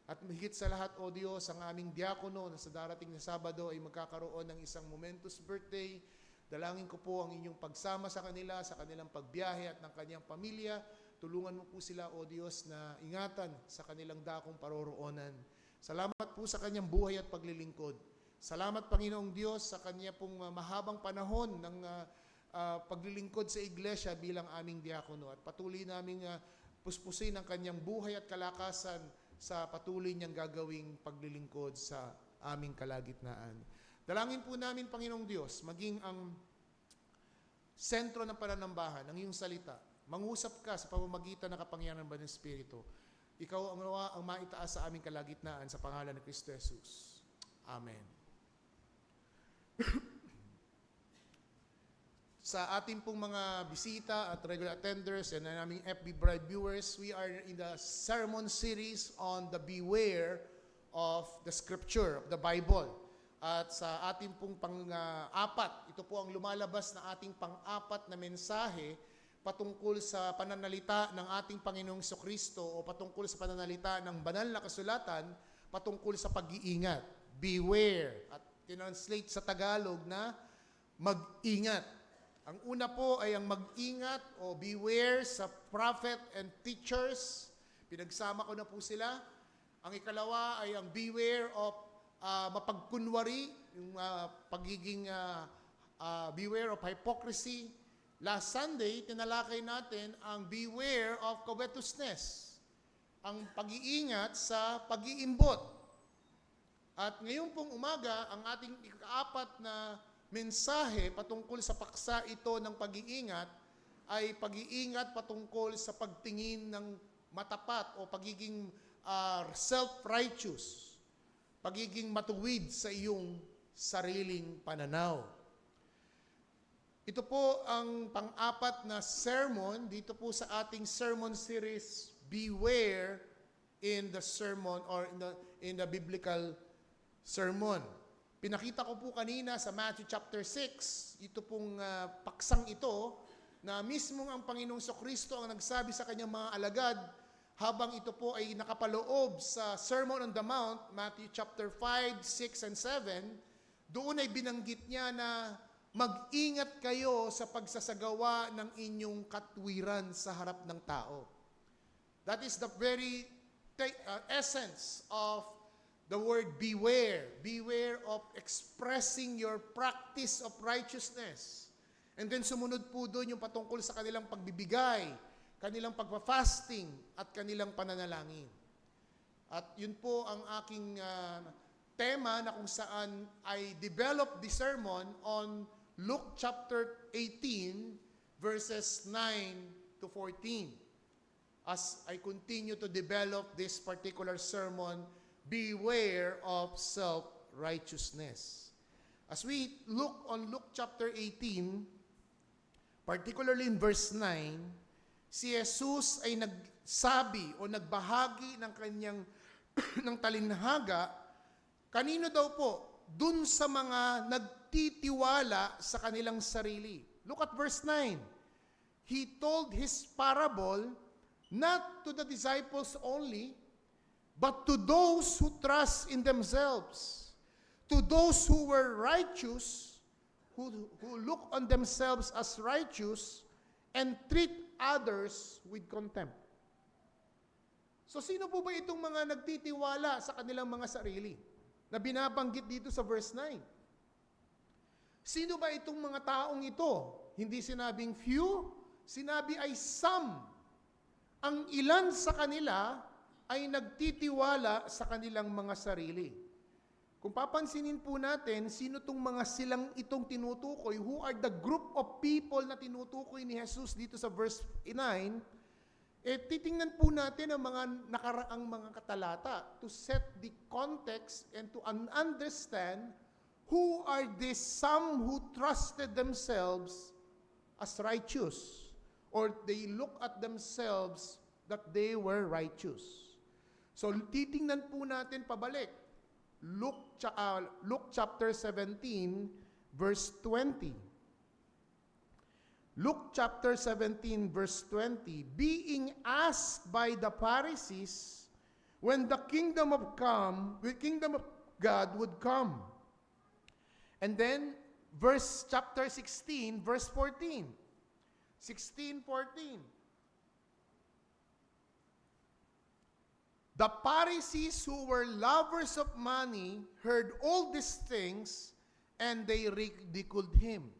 At mahigit sa lahat, O Diyos, ang aming diakono na sa darating na Sabado ay magkakaroon ng isang momentous birthday. Dalangin ko po ang inyong pagsama sa kanila, sa kanilang pagbiyahe at ng kanyang pamilya. Tulungan mo po sila, O Diyos, na ingatan sa kanilang dakong paroroonan. Salamat po sa kanyang buhay at paglilingkod. Salamat, Panginoong Diyos, sa kanya pong mahabang panahon ng paglilingkod sa iglesia bilang aming diakono. At patuloy naming puspusin ang kanyang buhay at kalakasan sa patuloy niyang gagawing paglilingkod sa aming kalagitnaan. Dalangin po namin, Panginoong Diyos, maging ang sentro ng pananambahan, ng iyong salita. Mangusap ka sa pamamagitan ng kapangyarihan ng Espiritu. Ikaw ang maitaas sa aming kalagitnaan sa pangalan ni Kristo Jesus. Amen. Sa ating pong mga bisita at regular attenders and aming FB Bride viewers, we are in the sermon series on the beware of the Scripture, of the Bible. At sa ating pong pang-apat, ito po ang lumalabas na ating pang-apat na mensahe patungkol sa pananalita ng ating Panginoong Jesucristo o patungkol sa pananalita ng banal na kasulatan patungkol sa pag-iingat. Beware. At tinranslate sa Tagalog na mag-ingat. Ang una po ay ang mag-ingat o beware sa prophet and teachers. Pinagsama ko na po sila. Ang ikalawa ay ang beware of mapagkunwari, yung pagiging beware of hypocrisy. Last Sunday, tinalakay natin ang beware of covetousness, ang pag-iingat sa pag-iimbot. At ngayon pong umaga, ang ating ikaapat na mensahe patungkol sa paksa ito ng pag-iingat ay pag-iingat patungkol sa pagtingin ng matapat o pagiging self-righteous, pagiging matuwid sa iyong sariling pananaw. Ito po ang pang-apat na sermon dito po sa ating sermon series, Beware in the Sermon or in the Biblical Sermon. Pinakita ko po kanina sa Matthew chapter 6, ito pong paksang ito, na mismong ang Panginoong Jesucristo ang nagsabi sa kanyang mga alagad, habang ito po ay nakapaloob sa Sermon on the Mount, Matthew chapter 5, 6, and 7, doon ay binanggit niya na mag-ingat kayo sa pagsasagawa ng inyong katwiran sa harap ng tao. That is the very essence of the word beware. Beware of expressing your practice of righteousness. And then sumunod po doon yung patungkol sa kanilang pagbibigay, kanilang pagpa-fasting, at kanilang pananalangin. At yun po ang aking tema na kung saan I develop the sermon on Luke chapter 18 verses 9 to 14. As I continue to develop this particular sermon, beware of self-righteousness. As we look on Luke chapter 18, particularly in verse 9, si Jesus ay nagsabi o nagbahagi ng kanyang ng talinhaga. Kanino daw po? Dun sa mga nagtitiwala sa kanilang sarili. Look at verse 9. He told his parable not to the disciples only, but to those who trust in themselves, to those who were righteous, who look on themselves as righteous, and treat others with contempt. So sino po ba itong mga nagtitiwala sa kanilang mga sarili na binabanggit dito sa verse 9? Sino ba itong mga taong ito? Hindi sinabing few, sinabi ay some. Ang ilan sa kanila ay nagtitiwala sa kanilang mga sarili. Kung papansinin po natin, sino itong mga silang itong tinutukoy, who are the group of people na tinutukoy ni Jesus dito sa verse 9, titingnan po natin ang mga nakaraang mga katalata to set the context and to understand who are these some who trusted themselves as righteous, or they look at themselves that they were righteous. So titingnan po natin pabalik. Luke chapter 17 verse 20. Luke chapter 17 verse 20, being asked by the Pharisees when the kingdom of God would come. And then chapter 16 verse 14. 16:14. The Pharisees who were lovers of money heard all these things and they ridiculed him.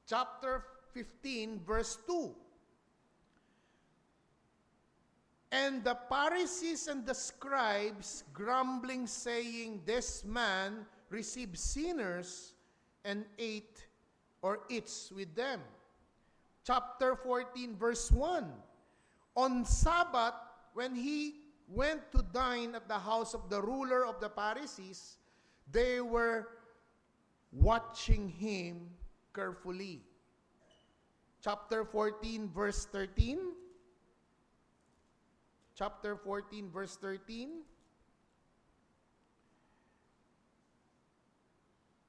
Chapter 15 verse 2. And the Pharisees and the scribes grumbling, saying, this man received sinners and eats with them. Chapter 14 verse 1. On Sabbath, when he went to dine at the house of the ruler of the Pharisees, they were watching him carefully. Chapter 14 verse 13. Chapter 14 verse 13.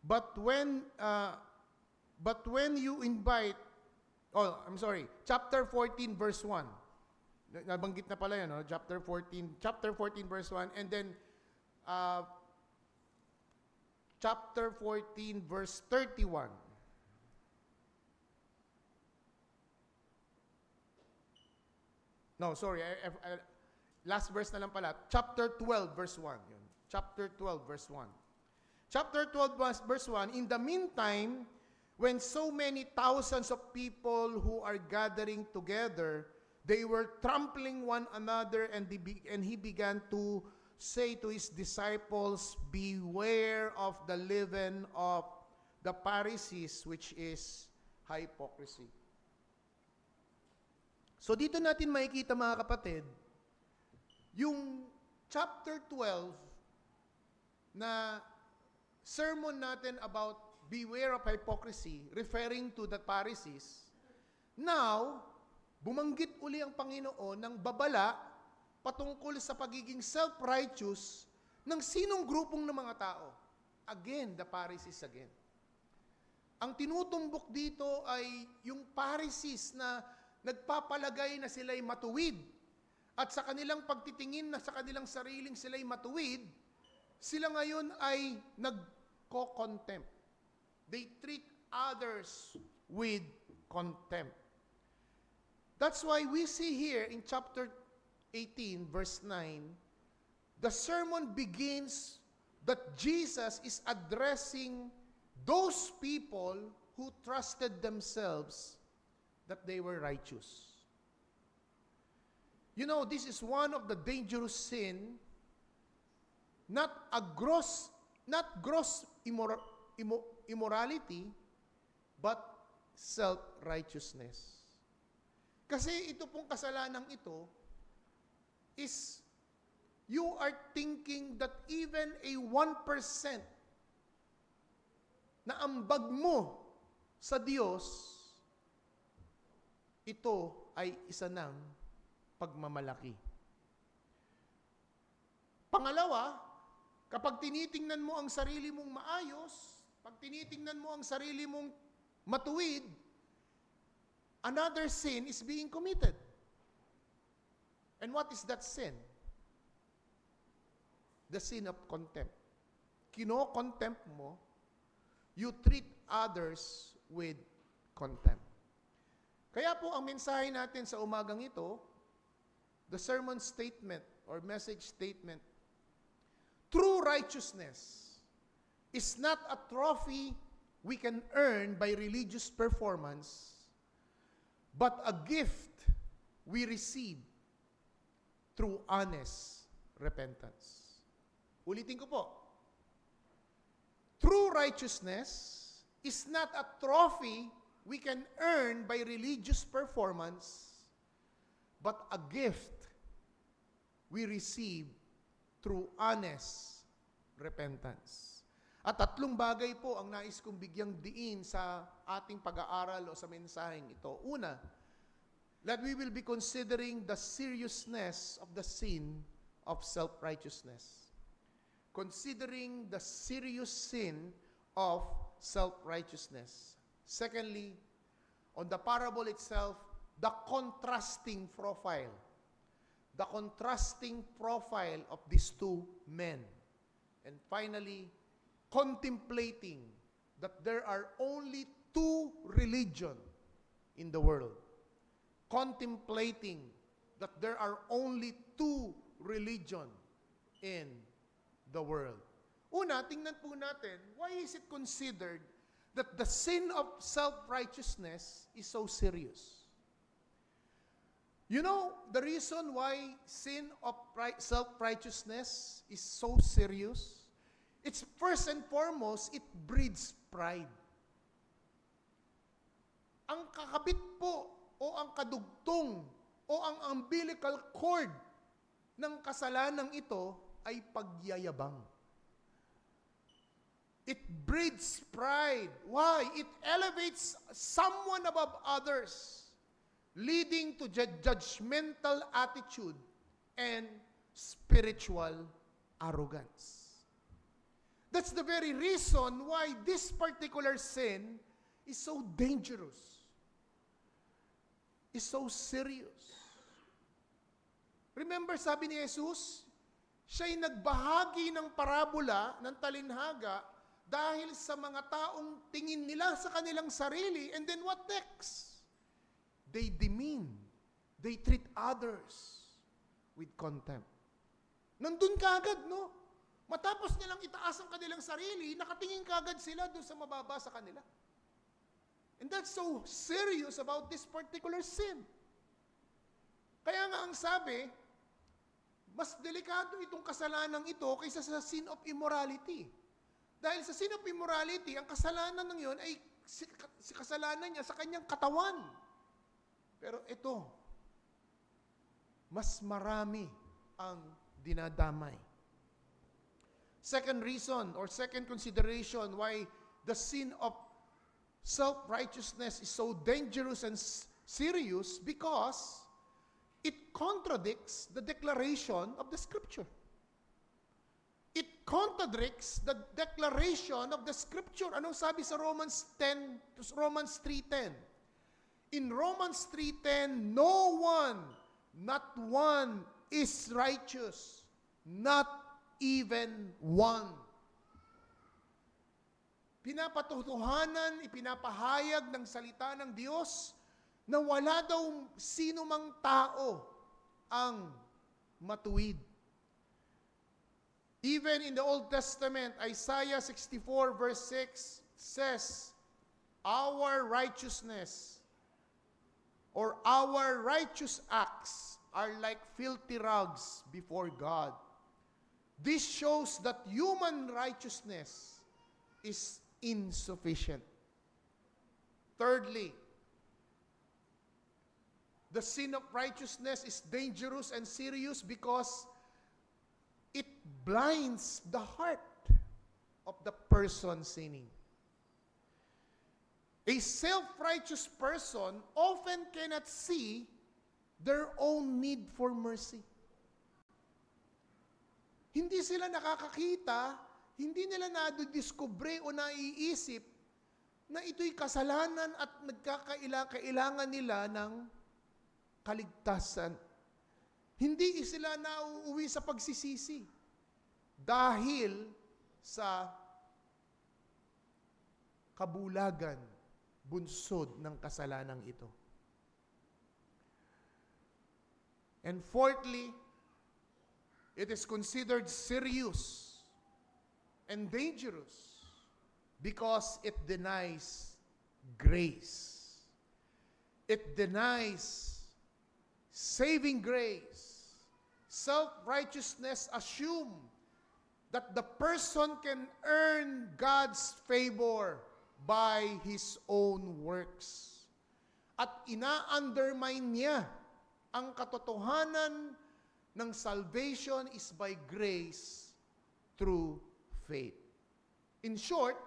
But when you invite, chapter 14 verse 1. Nabanggit na pala yan, no? Chapter 14 verse 1, and then chapter 14 verse 31. No, sorry, last verse na lang pala. Chapter 12 verse 1. Yun. Chapter 12 verse 1. Chapter 12 verse 1, in the meantime, when so many thousands of people who are gathering together, they were trampling one another, and he began to say to his disciples, beware of the leaven of the Pharisees, which is hypocrisy. So dito natin makikita, mga kapatid, yung chapter 12 na sermon natin about beware of hypocrisy, referring to the Pharisees. Now, bumanggit uli ang Panginoon ng babala patungkol sa pagiging self-righteous ng sinong grupong ng mga tao. Again, the Pharisees again. Ang tinutumbok dito ay yung Pharisees na nagpapalagay na sila'y matuwid. At sa kanilang pagtitingin na sa kanilang sariling sila'y matuwid, sila ngayon ay nagko-contempt. They treat others with contempt. That's why we see here in chapter 18, verse 9, the sermon begins that Jesus is addressing those people who trusted themselves that they were righteous. You know, this is one of the dangerous sin, not gross immorality, but self-righteousness. Kasi ito pong kasalanang ito is you are thinking that even a 1% na ambag mo sa Diyos, ito ay isa ng pagmamalaki. Pangalawa, kapag tinitingnan mo ang sarili mong maayos, pag tinitingnan mo ang sarili mong matuwid, another sin is being committed. And what is that sin? The sin of contempt. kino-contempt mo, you treat others with contempt. Kaya po ang mensahe natin sa umagang ito, the sermon statement or message statement, true righteousness is not a trophy we can earn by religious performance, but a gift we receive through honest repentance. Ulitin ko po. True righteousness is not a trophy we can earn by religious performance, but a gift we receive through honest repentance. At tatlong bagay po ang nais kong bigyang diin sa ating pag-aaral o sa mensaheng ito. Una, that we will be considering the seriousness of the sin of self-righteousness. Considering the serious sin of self-righteousness. Secondly, on the parable itself, the contrasting profile. The contrasting profile of these two men. And finally, contemplating that there are only two religions in the world. Contemplating that there are only two religions in the world. Una, tingnan po natin, why is it considered that the sin of self-righteousness is so serious? You know, the reason why sin of self-righteousness is so serious, it's first and foremost, it breeds pride. Ang kakabit po o ang kadugtong o ang umbilical cord ng kasalanang ito ay pagyayabang. It breeds pride. Why? It elevates someone above others, leading to judgmental attitude and spiritual arrogance. That's the very reason why this particular sin is so dangerous, is so serious. Remember, sabi ni Jesus, siya'y nagbahagi ng parabola ng talinhaga dahil sa mga taong tingin nila sa kanilang sarili, and then what next? They demean, they treat others with contempt. Nandun ka agad, no? Matapos nilang itaas ang kanilang sarili, nakatingin kagad sila doon sa mababa sa kanila. And that's so serious about this particular sin. Kaya nga ang sabi, mas delikado itong kasalanang ito kaysa sa sin of immorality. Dahil sa sin of immorality, ang kasalanan ng yun ay si kasalanan niya sa kanyang katawan. Pero ito, mas marami ang dinadamay. Second reason or second consideration why the sin of self-righteousness is so dangerous and serious, because it contradicts the declaration of the Scripture. It contradicts the declaration of the Scripture. Anong sabi sa Romans 3:10? In Romans 3:10, no one, not one is righteous, not even one. Pinapatutuhanan, ipinapahayag ng salita ng Diyos na wala daw sino mang tao ang matuwid. Even in the Old Testament, Isaiah 64 verse 6 says, our righteousness or our righteous acts are like filthy rags before God. This shows that human righteousness is insufficient. Thirdly, the sin of righteousness is dangerous and serious because it blinds the heart of the person sinning. A self-righteous person often cannot see their own need for mercy. Hindi sila nakakakita, hindi nila nadidiskubre o naiisip na ito'y kasalanan at kailangan nila ng kaligtasan. Hindi sila nauuwi sa pagsisisi dahil sa kabulagan, bunsod ng kasalanang ito. And fourthly, it is considered serious and dangerous because it denies grace. It denies saving grace. Self-righteousness assume that the person can earn God's favor by his own works. At ina-undermine niya ang katotohanan ng salvation is by grace through faith. In short,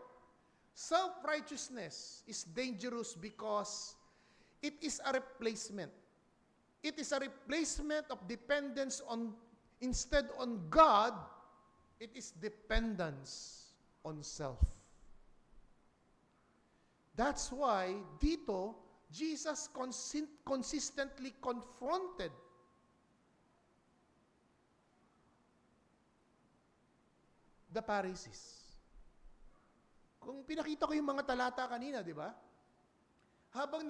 self-righteousness is dangerous because it is a replacement. It is a replacement of dependence on, instead on God, it is dependence on self. That's why dito, Jesus consistently confronted the Pharisees. Kung pinakita ko yung mga talata kanina, di ba? Habang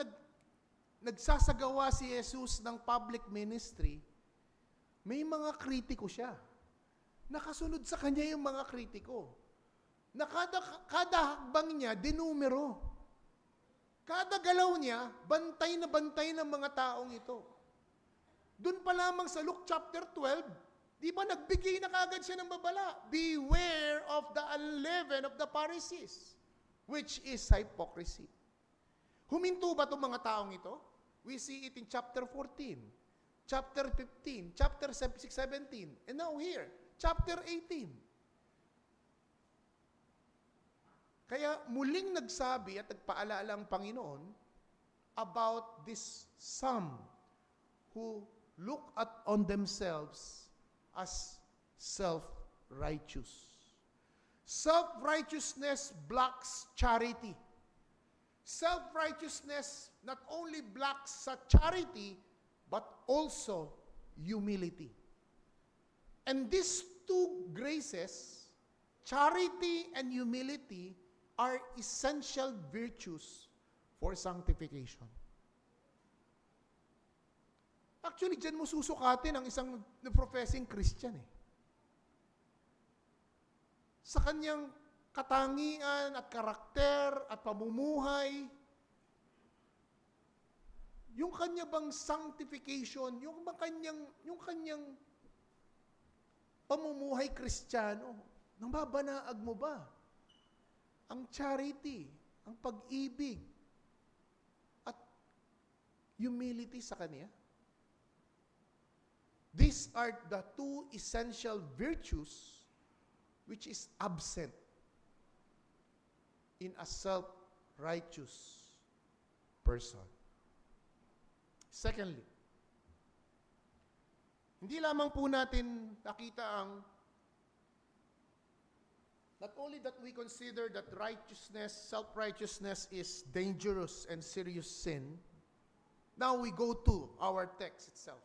nagsasagawa si Jesus ng public ministry, may mga kritiko siya. Nakasunod sa kanya yung mga kritiko. Na kada hakbang niya, dinumero. Kada galaw niya, bantay na bantay ng mga taong ito. Doon pa lamang sa Luke chapter 12, di ba nagbigay na kagad siya ng babala? Beware of the unleaven of the Pharisees, which is hypocrisy. Huminto ba itong mga taong ito? We see it in chapter 14, chapter 15, chapter 16, 17, and now here, chapter 18. Kaya muling nagsabi at nagpaalala ang Panginoon about this some who look on themselves as self-righteous. Self-righteousness blocks charity. Self-righteousness not only blocks charity, but also humility. And these two graces, charity and humility, are essential virtues for sanctification. Actually, dyan mo susukatin ang isang professing Christian eh. Sa kanyang katangian at karakter at pamumuhay, yung kanya bang sanctification, yung kanyang pamumuhay Kristiyano, nababanaag mo ba ang charity, ang pag-ibig, at humility sa kanya? These are the two essential virtues which is absent in a self-righteous person. Secondly, hindi lamang po natin nakita ang not only that we consider that righteousness, self-righteousness is dangerous and serious sin, now we go to our text itself.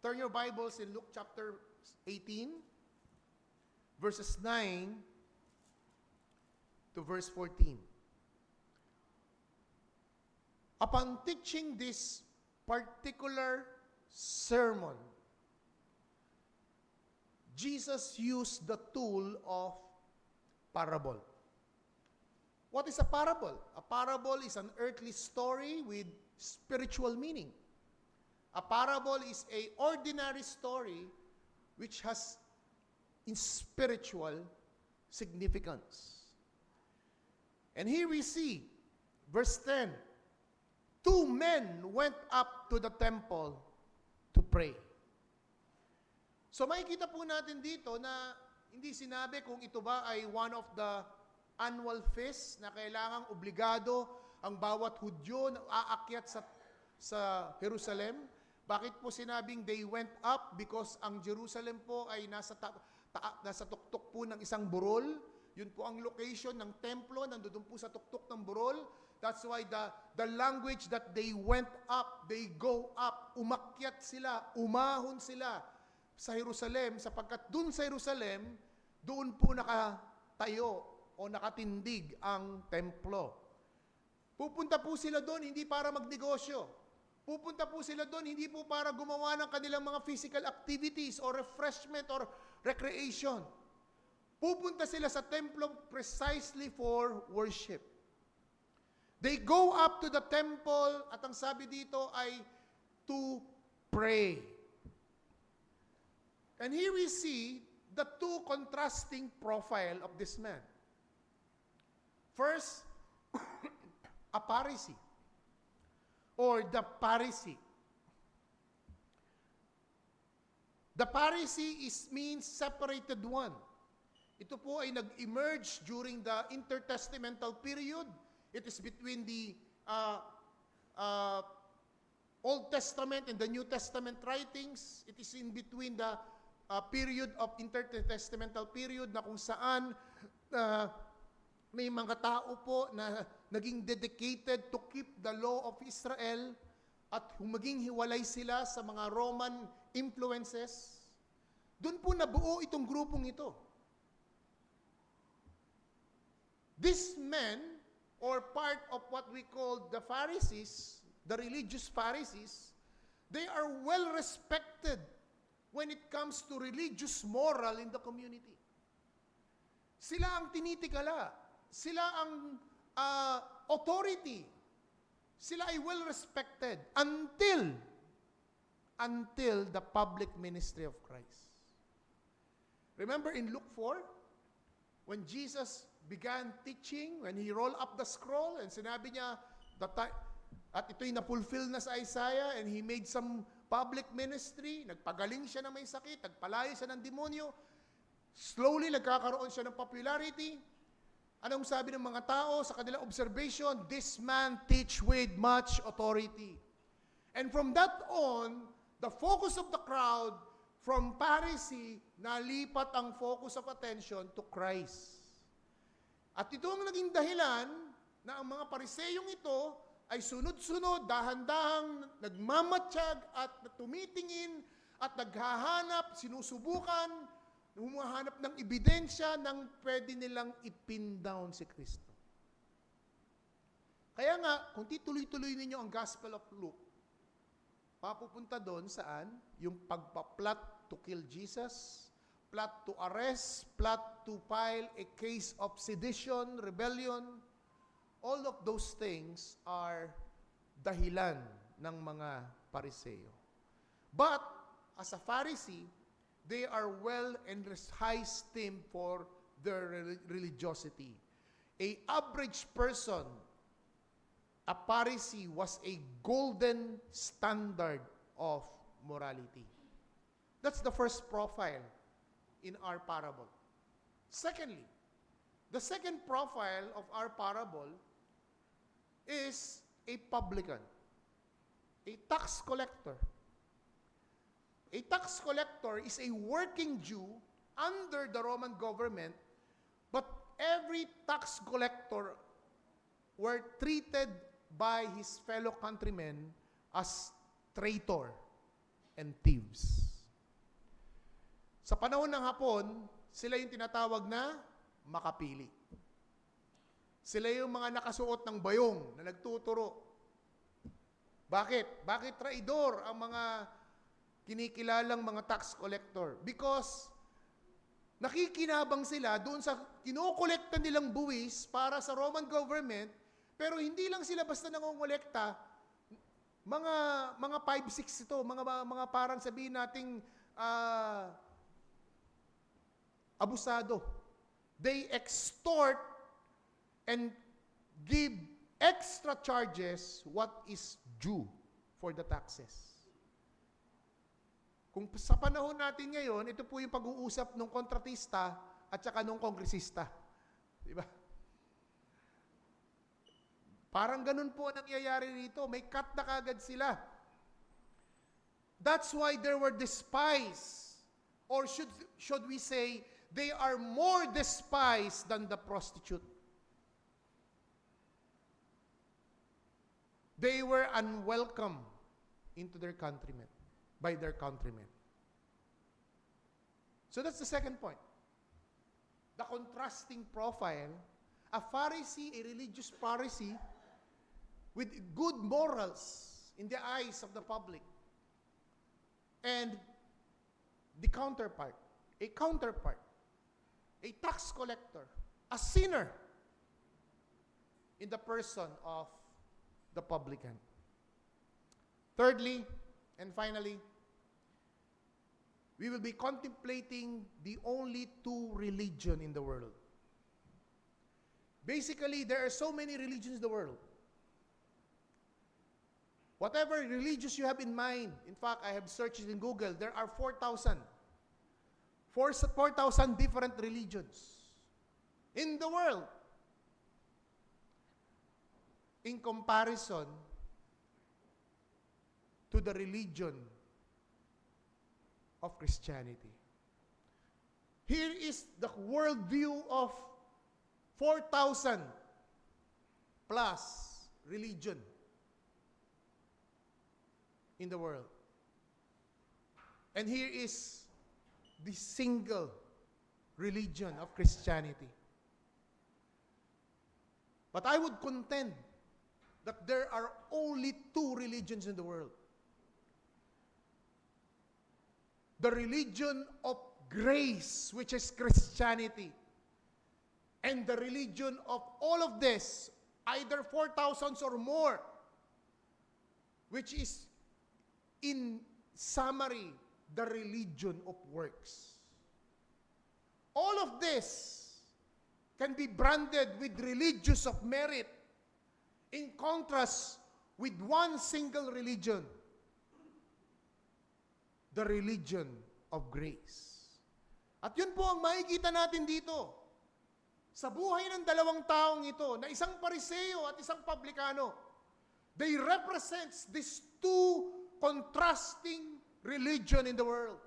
Turn your Bibles in Luke chapter 18, verses 9 to verse 14. Upon teaching this particular sermon, Jesus used the tool of parable. What is a parable? A parable is an earthly story with spiritual meaning. A parable is an ordinary story which has spiritual significance. And here we see, verse 10, 2 men went up to the temple to pray. So makikita po natin dito na hindi sinabi kung ito ba ay one of the annual feasts na kailangang obligado ang bawat Hudyo na aakyat sa Jerusalem. Bakit po sinabing they went up? Because ang Jerusalem po ay nasa tuktok po ng isang burol. Yun po ang location ng templo, nandoon po sa tuktok ng burol. That's why the language that they went up, they go up, umakyat sila, umahon sila sa Jerusalem, sapagkat dun sa Jerusalem, doon po nakatayo o nakatindig ang templo. Pupunta po sila doon hindi para magnegosyo. Pupunta po sila doon hindi po para gumawa ng kanilang mga physical activities or refreshment or recreation. Pupunta sila sa templo precisely for worship. They go up to the temple at ang sabi dito ay to pray. And here we see the two contrasting profile of this man. First, a Pharisee or the Pharisee. The Pharisee means separated one. Ito po ay nag-emerge during the intertestamental period. It is between the Old Testament and the New Testament writings. It is in between the period of intertestamental period na kung saan may mga tao po na naging dedicated to keep the law of Israel at maging hiwalay sila sa mga Roman influences. Doon po nabuo itong grupong ito. These men, or part of what we call the Pharisees, the religious Pharisees, they are well respected when it comes to religious moral in the community. Sila ang tinitikala. Sila ang authority. Sila ay well respected until the public ministry of Christ. Remember in Luke 4, when Jesus began teaching, when he rolled up the scroll and sinabi niya, at ito'y na-fulfill na sa Isaiah, and he made some public ministry, nagpagaling siya ng may sakit, nagpalaya siya ng demonyo, slowly nagkakaroon siya ng popularity. Anong sabi ng mga tao sa kanilang observation? This man teach with much authority. And from that on, the focus of the crowd from Pharisee, nalipat ang focus of attention to Christ. At ito ang naging dahilan na ang mga Pariseyong ito ay sunod-sunod, dahan-dahang nagmamatsyag at tumitingin at naghahanap, sinusubukan, humahanap ng ebidensya ng pwede nilang ipin down si Kristo. Kaya nga, kung tituloy-tuloy ninyo ang Gospel of Luke, papupunta doon saan? Yung pagpa-plot to kill Jesus, plot to arrest, plot to file a case of sedition, rebellion. All of those things are dahilan ng mga Pariseo. But, as a Pharisee, they are well and high esteemed for their religiosity. A average person, a Pharisee, was a golden standard of morality. That's the first profile in our parable. Secondly, the second profile of our parable is a publican, a tax collector. A tax collector is a working Jew under the Roman government, but every tax collector were treated by his fellow countrymen as traitor and thieves. Sa panahon ng Hapon, sila yung tinatawag na makapili. Sila yung mga nakasuot ng bayong na nagtuturo. Bakit? Bakit traidor ang mga kinikilalang mga tax collector? Because nakikinabang sila doon sa kinokolekta nilang buwis para sa Roman government, pero hindi lang sila basta nangongolekta, mga 5-6 ito, mga parang sabihin nating abusado. They extort and give extra charges what is due for the taxes. Kung sa panahon natin ngayon, ito po yung pag-uusap ng kontratista at saka ng kongresista. Di ba? Parang ganun po ang nangyayari rito. May cut na kagad sila. That's why they were despised. Or should we say, they are more despised than the prostitute. They were unwelcome into their countrymen, by their countrymen. So that's the second point. the contrasting profile, a Pharisee, a religious Pharisee, with good morals in the eyes of the public, and the counterpart, a tax collector, a sinner, in the person of the publican. Thirdly, and finally, we will be contemplating the only two religion in the world. Basically, there are so many religions in the world. Whatever religious you have in mind, in fact, I have searched in Google, there are 4,000 different religions in the world. In comparison to the religion of Christianity. Here is the worldview of 4,000 plus religion in the world. And here is the single religion of Christianity. But I would contend that there are only two religions in the world. The religion of grace, which is Christianity, and the religion of all of this, either 4,000 or more, which is, in summary, the religion of works. All of this can be branded with religious of merit, in contrast with one single religion, the religion of grace. At yun po ang makikita natin dito sa buhay ng dalawang taong ito, na isang Pariseo at isang Publikano. They represents these two contrasting religion in the world.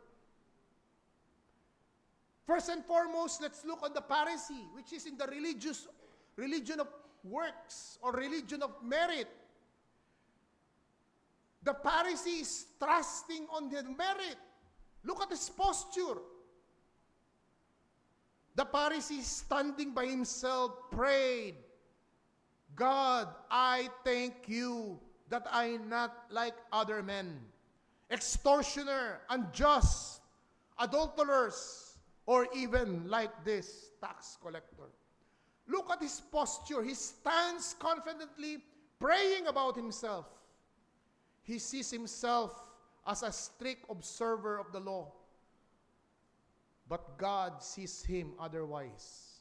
First and foremost, let's look on the Pharisee, which is in the religion of works or religion of merit. The Pharisee is trusting on the merit. Look at his posture. The Pharisee, standing by himself, prayed, God, I thank you that I am not like other men, extortioner, unjust, adulterers, or even like this tax collector. Look at his posture. He stands confidently praying about himself. He sees himself as a strict observer of the law. But God sees him otherwise.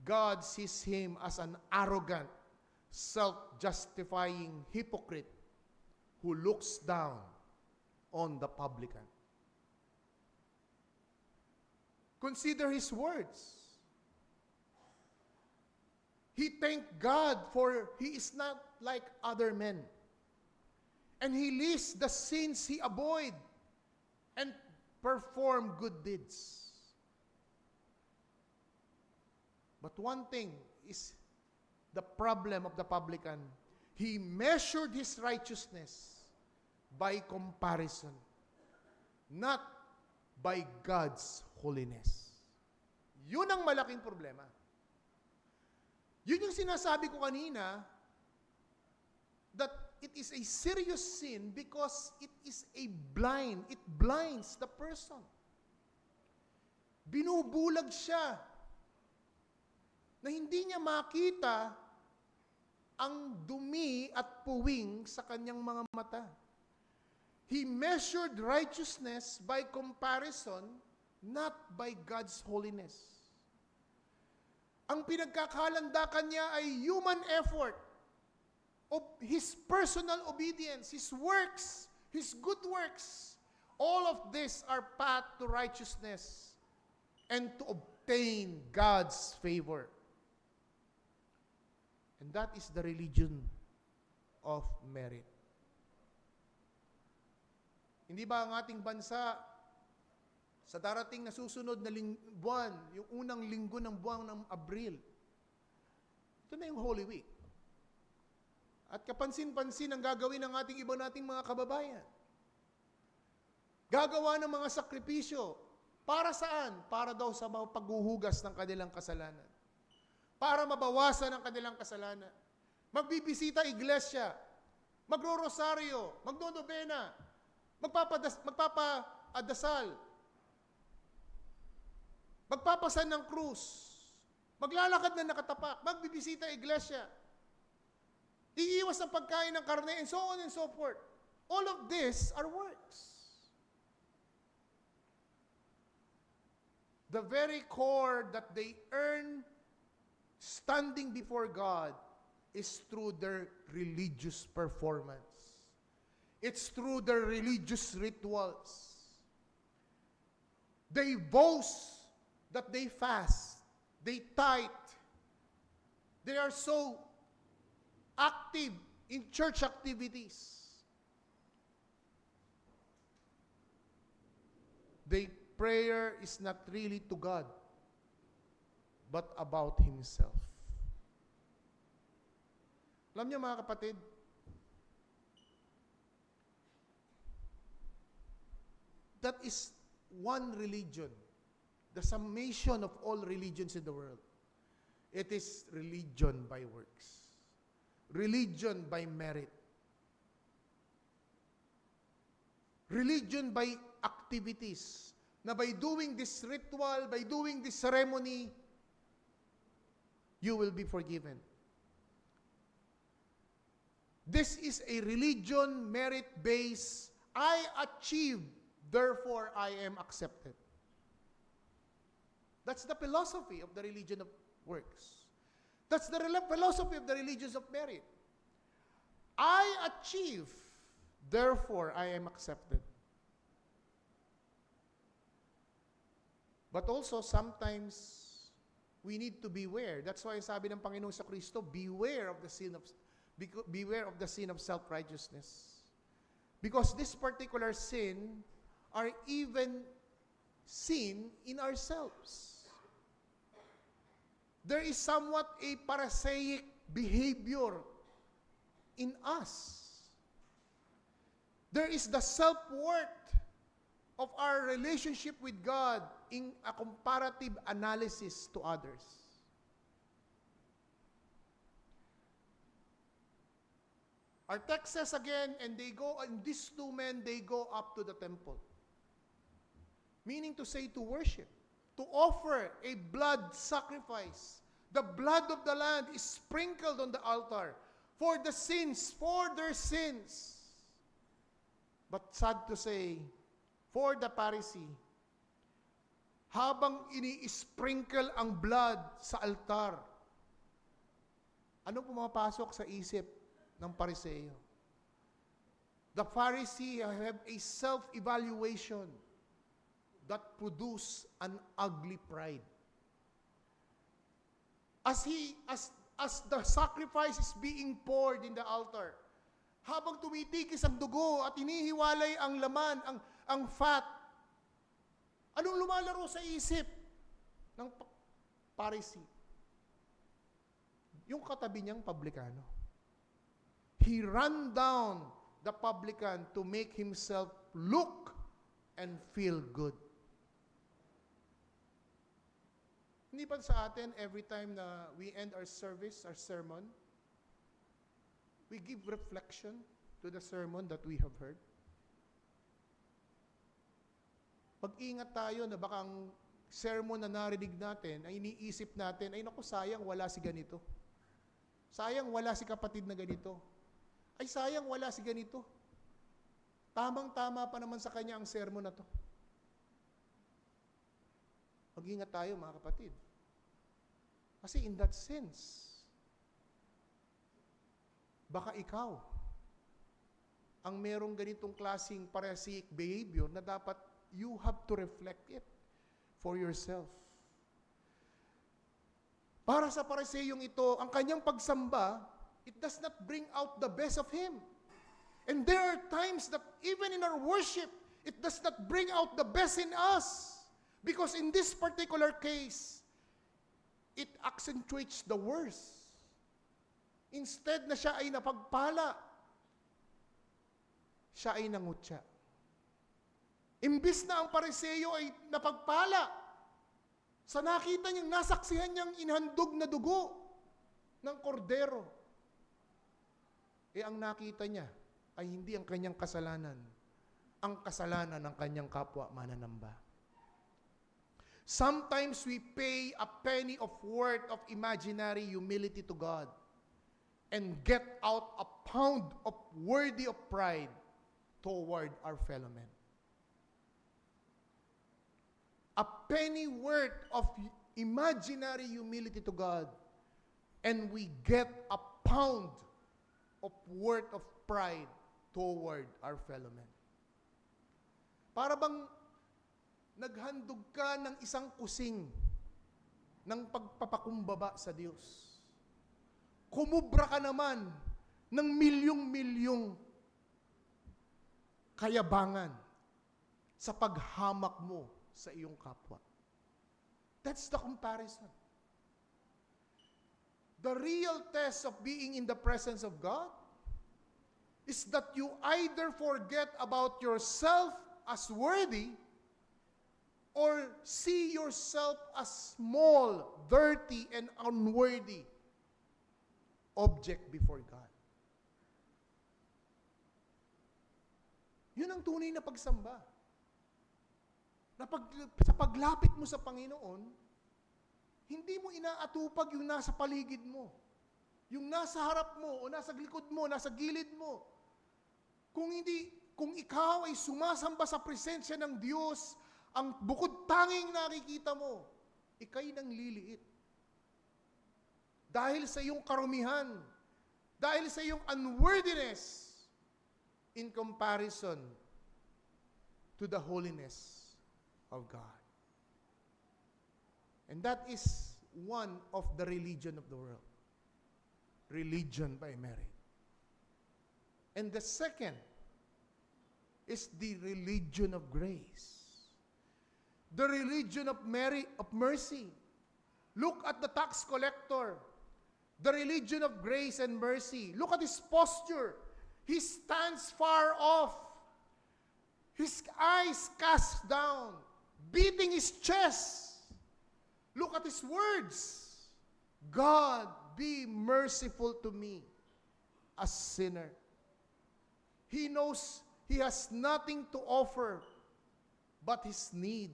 God sees him as an arrogant, self-justifying hypocrite who looks down on the publican. Consider his words. He thanked God for he is not like other men. And he lists the sins he avoid and perform good deeds. But one thing is the problem of the publican. He measured his righteousness by comparison, not by God's holiness. Yun ang malaking problema. Yun yung sinasabi ko kanina, that it is a serious sin because it blinds the person. Binubulag siya na hindi niya makita ang dumi at puwing sa kanyang mga mata. He measured righteousness by comparison, not by God's holiness. Ang pinagkakalandakan niya ay human effort of his personal obedience, his works, his good works. All of these are path to righteousness and to obtain God's favor. And that is the religion of merit. Hindi ba ang ating bansa sa darating na susunod na buwan, yung unang linggo ng buwan ng Abril, ito na yung Holy Week. At kapansin-pansin ang gagawin ng ating iba nating mga kababayan. Gagawa ng mga sakripisyo Para saan? Para daw sa mga paghuhugas ng kanilang kasalanan. Para mabawasan ang kanilang kasalanan. Magbibisita iglesia, magro-rosaryo, magdodobena, magpapaadasal, magpapasan ng krus, maglalakad na nakatapak, magbibisita iglesia, iiwas ang pagkain ng karne, and so on and so forth. All of this are works. The very core that they earn standing before God is through their religious performance. It's through their religious rituals. They boast that they fast, they tithe, they are so active in church activities. Their prayer is not really to God, but about himself. Alam niyo mga kapatid, that is one religion, the summation of all religions in the world. It is religion by works. Religion by merit. Religion by activities. Na by doing this ritual, by doing this ceremony, you will be forgiven. This is a religion merit-based. I achieved, therefore I am accepted. That's the philosophy of the religion of works. That's the philosophy of the religions of merit. I achieve, therefore I am accepted. But also sometimes we need to beware. That's why sabi ng Panginoon sa Kristo, beware of the sin of self-righteousness. Because this particular sin are even seen in ourselves. There is somewhat a Pharisaic behavior in us. There is the self-worth of our relationship with God in a comparative analysis to others. Our text says again, and these two men, they go up to the temple. Meaning to say, to worship, to offer a blood sacrifice. The blood of the Lamb is sprinkled on the altar for their sins. But sad to say, for the Pharisee, habang ini-sprinkle ang blood sa altar, ano pumapasok sa isip ng Pariseo? The Pharisee have a self-evaluation that produce an ugly pride. As the sacrifice is being poured in the altar, habang tumitigis ang dugo at hinihiwalay ang laman, ang fat, anong lumalaro sa isip ng Pharisee? Yung katabi niyang publikano. He ran down the publican to make himself look and feel good. Hindi ba sa atin, every time na we end our service, our sermon, we give reflection to the sermon that we have heard? Pag-ingat tayo na baka ang sermon na narinig natin, ay iniisip natin, ay naku, sayang wala si ganito. Sayang wala si kapatid na ganito. Ay sayang wala si ganito. Tamang-tama pa naman sa kanya ang sermon na to. Mag-ingat tayo mga kapatid. Kasi in that sense, baka ikaw ang merong ganitong klaseng Pharisaic behavior na dapat you have to reflect it for yourself. Para sa Pariseyong ito, ang kanyang pagsamba, it does not bring out the best of him. And there are times that even in our worship, it does not bring out the best in us. Because in this particular case, it accentuates the worst. Instead na siya ay napagpala, siya ay nangutya. Imbis na ang Pariseo ay napagpala sa nakita niyang nasaksihan niyang inhandog na dugo ng kordero. Ang nakita niya ay hindi ang kanyang kasalanan, ang kasalanan ng kanyang kapwa mananamba. Sometimes we pay a penny of worth of imaginary humility to God and get out a pound of worthy of pride toward our fellow men. A penny worth of imaginary humility to God, and we get a pound of worth of pride toward our fellow men. Para bang naghandog ka ng isang kusing ng pagpapakumbaba sa Diyos. Kumubra ka naman ng milyong-milyong kayabangan sa paghamak mo sa iyong kapwa. That's the comparison. The real test of being in the presence of God is that you either forget about yourself as worthy or see yourself as small, dirty, and unworthy object before God. Yun ang tunay na pagsamba. Sa paglapit mo sa Panginoon, hindi mo inaatupag yung nasa paligid mo. Yung nasa harap mo, o nasa likod mo, nasa gilid mo. Kung ikaw ay sumasamba sa presensya ng Diyos, ang bukod tanging nakikita mo, ika'y nang liliit. Dahil sa iyong karumihan, dahil sa iyong unworthiness in comparison to the holiness of God. And that is one of the religion of the world. Religion by merit. And the second is the religion of grace. The religion of mercy. Look at the tax collector. The religion of grace and mercy. Look at his posture. He stands far off. His eyes cast down, beating his chest. Look at his words. God, be merciful to me, a sinner. He knows he has nothing to offer but his need.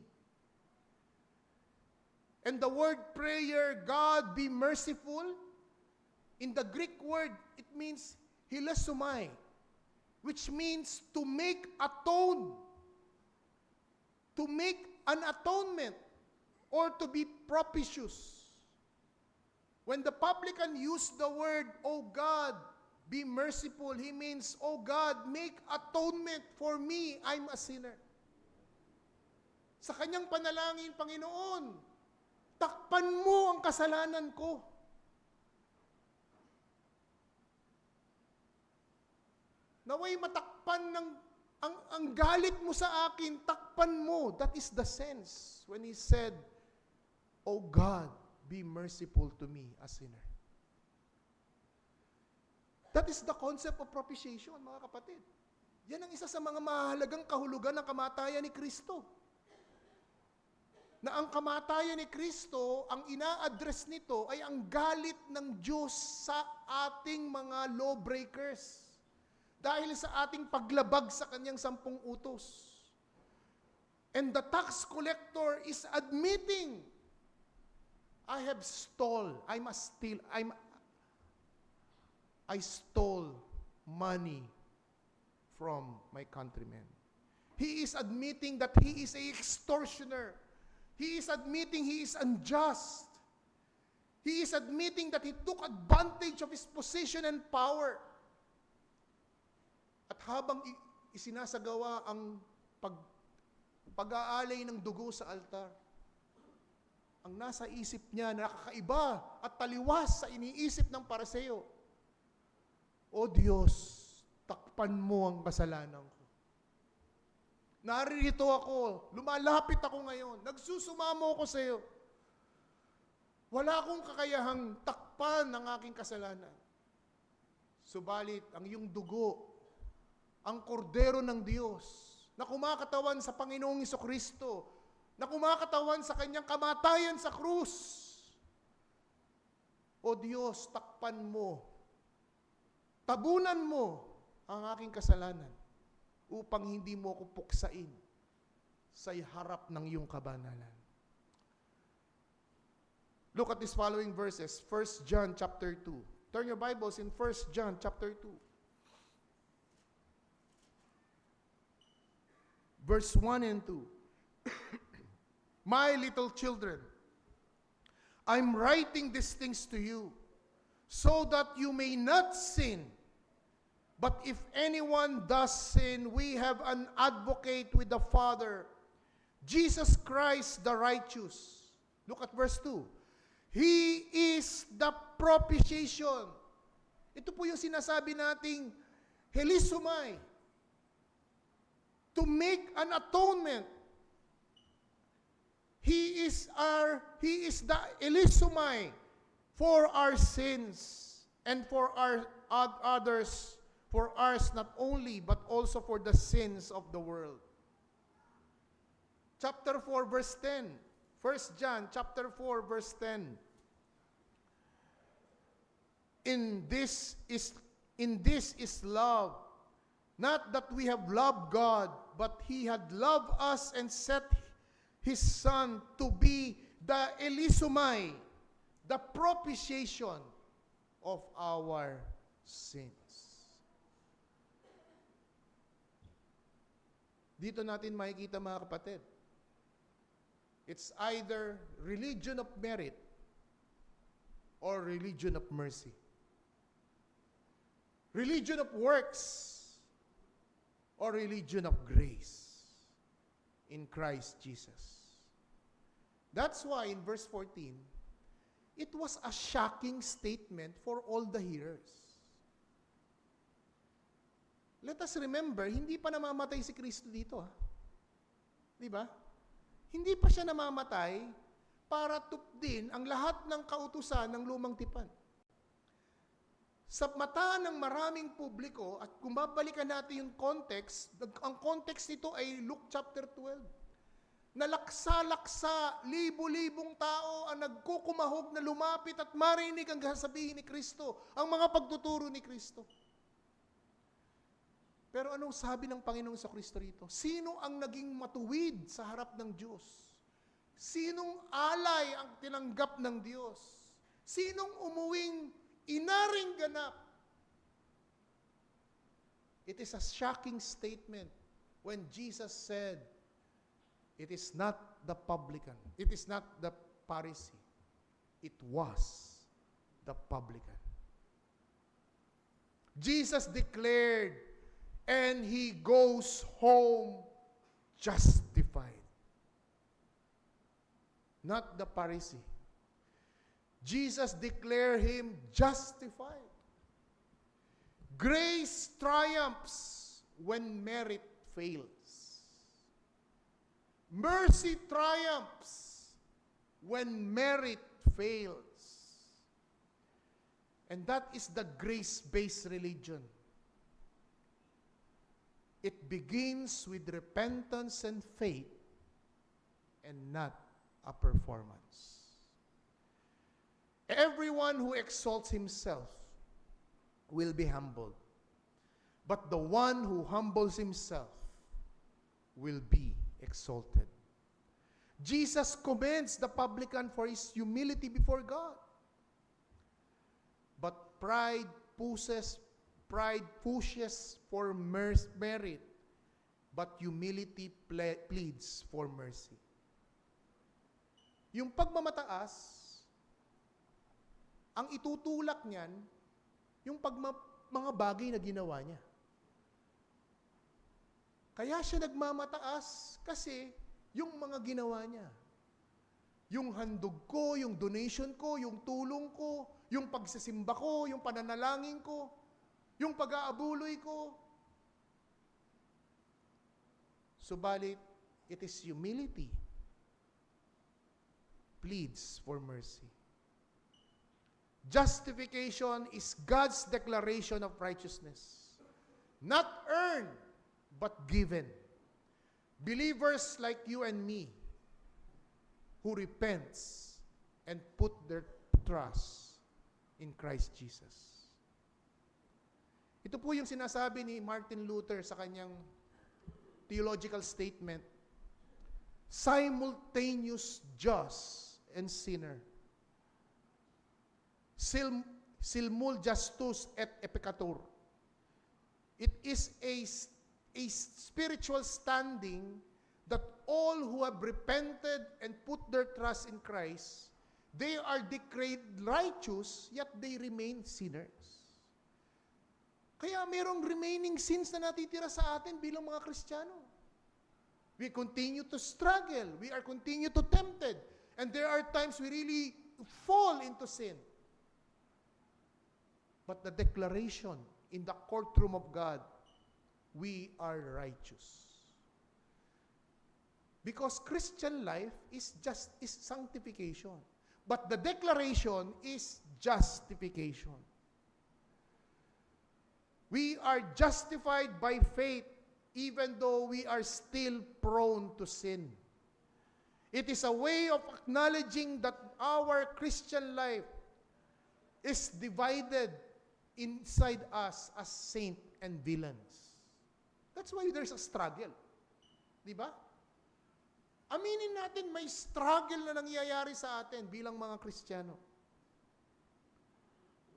And the word prayer, God, be merciful, in the Greek word, it means hilasomai, which means to make atone, to make an atonement, or to be propitious. When the publican used the word, "Oh God, be merciful," he means, "Oh God, make atonement for me, I'm a sinner." Sa kanyang panalangin, Panginoon, takpan mo ang kasalanan ko. Naway matakpan ng ang galit mo sa akin, takpan mo. That is the sense when he said, "Oh God, be merciful to me, a sinner." That is the concept of propitiation, mga kapatid. Yan ang isa sa mga mahalagang kahulugan ng kamatayan ni Kristo. Na ang kamatayan ni Kristo, ang ina-address nito ay ang galit ng Diyos sa ating mga lawbreakers. Dahil sa ating paglabag sa kanyang 10 utos. And the tax collector is admitting, I stole money from my countrymen. He is admitting that he is an extortioner. He is admitting he is unjust. He is admitting that he took advantage of his position and power. At habang isinasagawa ang pag-aalay ng dugo sa altar, ang nasa isip niya na nakakaiba at taliwas sa iniisip ng Pariseo, "O Diyos, takpan mo ang kasalanan ko. Naririto ako, lumalapit ako ngayon, nagsusumamo ako sa iyo. Wala akong kakayahang takpan ang aking kasalanan. Subalit, ang iyong dugo, ang kordero ng Diyos, na kumakatawan sa Panginoong Hesukristo, na kumakatawan sa kanyang kamatayan sa krus. O Diyos, takpan mo, tabunan mo ang aking kasalanan upang hindi mo ako puksain sa harap ng iyong kabanalan. Look at these following verses. 1 John chapter 2. Turn your Bibles in 1 John chapter 2. Verse 1 and 2. My little children, I'm writing these things to you so that you may not sin. But if anyone does sin, we have an advocate with the Father, Jesus Christ the righteous. Look at verse 2. He is the propitiation. Ito po yung sinasabi nating helisumai. To make an atonement. He is the helisumai for our sins and for our others, for ours not only, but also for the sins of the world. Chapter 4, verse 10. 1 John chapter 4, verse 10. In this is love, not that we have loved God, but He had loved us and set His Son to be the helisumai, the propitiation of our sins. Dito natin makikita, mga kapatid, it's either religion of merit or religion of mercy. Religion of works or religion of grace in Christ Jesus. That's why in verse 14, it was a shocking statement for all the hearers. Let us remember, hindi pa namamatay si Kristo dito. Di ba? Hindi pa siya namamatay para tupdin ang lahat ng kautusan ng lumang tipan. Sa mata ng maraming publiko, at kung babalikan natin yung context, ang context nito ay Luke chapter 12. Nalaksa-laksa, libo-libong tao ang nagkukumahog na lumapit at marinig ang sasabihin ni Kristo, ang mga pagtuturo ni Kristo. Pero anong sabi ng Panginoong sa Kristo rito? Sino ang naging matuwid sa harap ng Diyos? Sinong alay ang tinanggap ng Diyos? Sinong umuwing inaring ganap? It is a shocking statement when Jesus said, it is not the publican, it is not the Pharisee, it was the publican. Jesus declared, and he goes home justified. Not the Pharisee. Jesus declared him justified. Grace triumphs when merit fails. Mercy triumphs when merit fails. And that is the grace-based religion. It begins with repentance and faith and not a performance. Everyone who exalts himself will be humbled. But the one who humbles himself will be exalted. Jesus commends the publican for his humility before God. But pride pushes for merit, but humility pleads for mercy. Yung pagmamataas, ang itutulak niyan, yung mga bagay na ginawa niya. Kaya siya nagmamataas kasi yung mga ginawa niya. Yung handog ko, yung donation ko, yung tulong ko, yung pagsisimba ko, yung pananalangin ko, yung pag-aabuloy ko. Subalit, it is humility pleads for mercy. Justification is God's declaration of righteousness. Not earned, but given. Believers like you and me who repents and put their trust in Christ Jesus. Ito po yung sinasabi ni Martin Luther sa kanyang theological statement, simultaneous just and sinner. Simul justus et peccator. It is a spiritual standing that all who have repented and put their trust in Christ, they are declared righteous, yet they remain sinners. Kaya merong remaining sins na natitira sa atin bilang mga Kristiyano. We continue to struggle. We are continue to tempted. And there are times we really fall into sin. But the declaration in the courtroom of God, we are righteous. Because Christian life is sanctification. But the declaration is justification. We are justified by faith even though we are still prone to sin. It is a way of acknowledging that our Christian life is divided inside us as saint and villains. That's why there's a struggle. Di ba? Aminin natin may struggle na nangyayari sa atin bilang mga Kristiyano.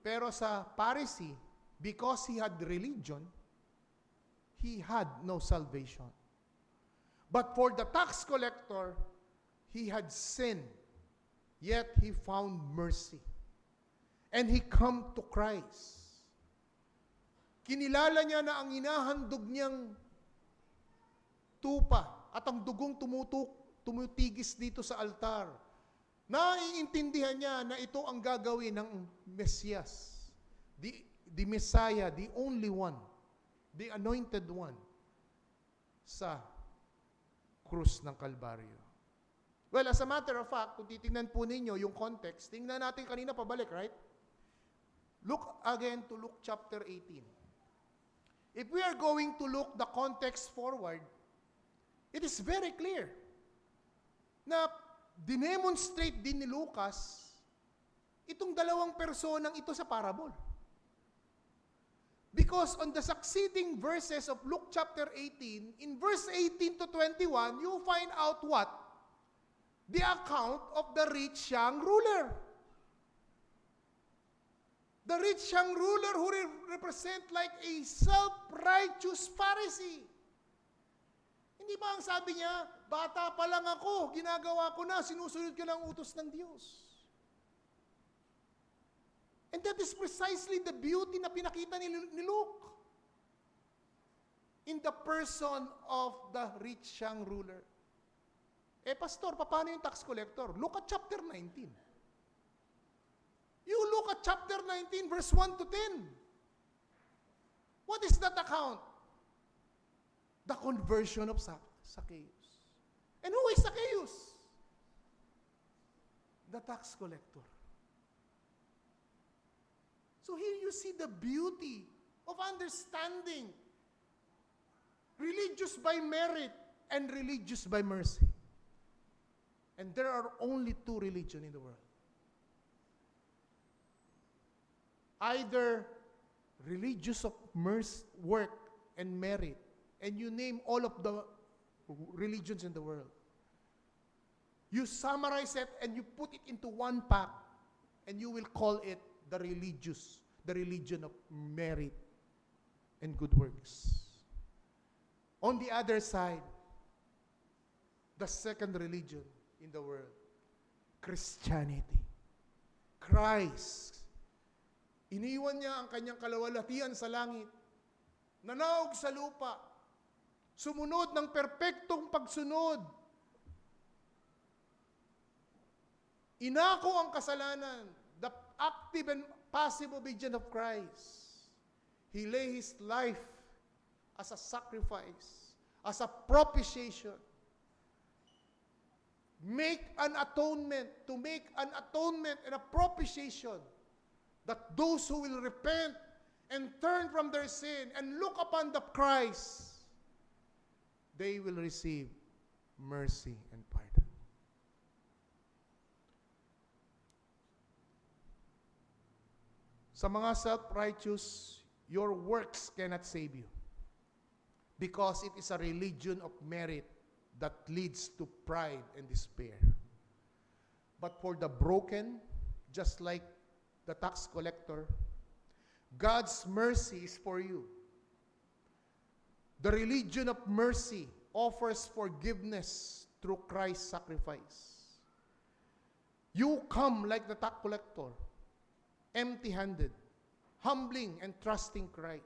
Pero sa Pharisee, because he had religion, he had no salvation. But for the tax collector, he had sin, yet he found mercy. And he come to Christ. Kinilala niya na ang inahandog niyang tupa at ang dugong tumutigis dito sa altar. Naiintindihan niya na ito ang gagawin ng Mesiyas. The Messiah, the only one, the anointed one sa krus ng Kalbaryo. Well, as a matter of fact, kung titingnan po ninyo yung context, tingnan natin kanina pabalik, right? Look again to Luke chapter 18. If we are going to look the context forward, it is very clear na dinemonstrate din ni Lucas itong dalawang personang ito sa parable. Because on the succeeding verses of Luke chapter 18, in verse 18 to 21, you find out what? The account of the rich young ruler. The rich young ruler who represent like a self-righteous Pharisee. Hindi ba ang sabi niya, bata pa lang ako, ginagawa ko na, sinusunod ko lang utos ng Diyos. And that is precisely the beauty na pinakita ni Luke in the person of the rich young ruler. Pastor, paano yung tax collector? Look at chapter 19. You look at chapter 19, verse 1 to 10. What is that account? The conversion of Zacchaeus. And who is Zacchaeus? The tax collector. So here you see the beauty of understanding religious by merit and religious by mercy. And there are only two religions in the world. Either religious of work and merit, and you name all of the religions in the world. You summarize it and you put it into one pack, and you will call it the religion of merit and good works. On the other side, the second religion in the world, Christianity. Christ. Iniwan niya ang kanyang kalawalhatian sa langit, nanaog sa lupa, sumunod ng perpektong pagsunod. Inako ang kasalanan, the active and passive obedience of Christ. He lay His life as a sacrifice, as a propitiation. Make an atonement, to make an atonement and a propitiation that those who will repent and turn from their sin and look upon the Christ they will receive mercy and pardon. Sa mga self-righteous, your works cannot save you, because it is a religion of merit that leads to pride and despair. But for the broken, just like the tax collector, God's mercy is for you. The religion of mercy offers forgiveness through Christ's sacrifice. You come like the tax collector, empty-handed, humbling and trusting Christ.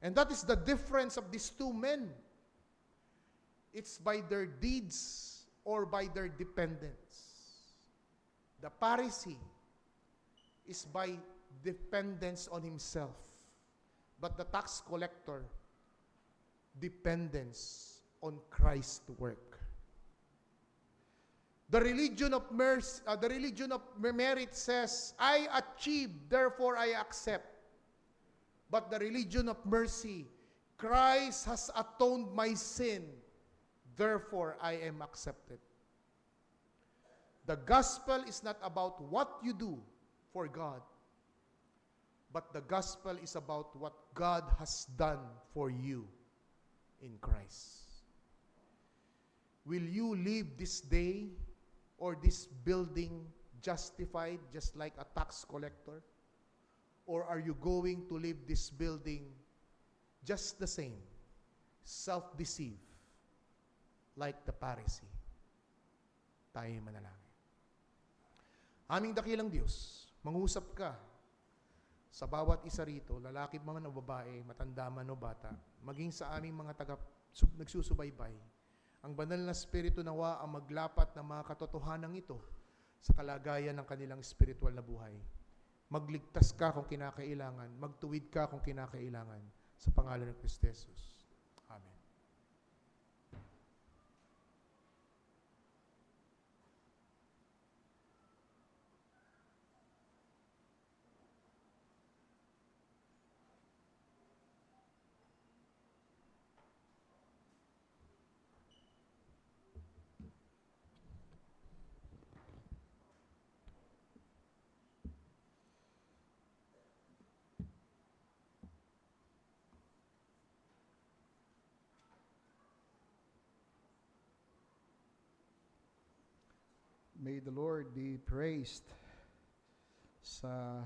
And that is the difference of these two men. It's by their deeds or by their dependence. The Pharisee is by dependence on himself, but the tax collector, dependence on Christ's work. The religion of mercy, the religion of merit says, I achieve, therefore I accept. But the religion of mercy, Christ has atoned my sin, therefore I am accepted. The gospel is not about what you do for God, but the gospel is about what God has done for you in Christ. Will you leave this day or this building justified just like a tax collector? Or are you going to leave this building just the same, self-deceived, like the Pharisee? Tayo manalangin. Aming dakilang Diyos, mangusap ka sa bawat isa rito, lalaki man o babae, matanda man o bata, maging sa aming mga nagsusubaybay, ang banal na Espiritu nawa ang maglapat ng mga katotohanan ito sa kalagayan ng kanilang spiritual na buhay. Magligtas ka kung kinakailangan, magtuwid ka kung kinakailangan, sa pangalan ng Kristo Jesus. Amen. May the Lord be praised sa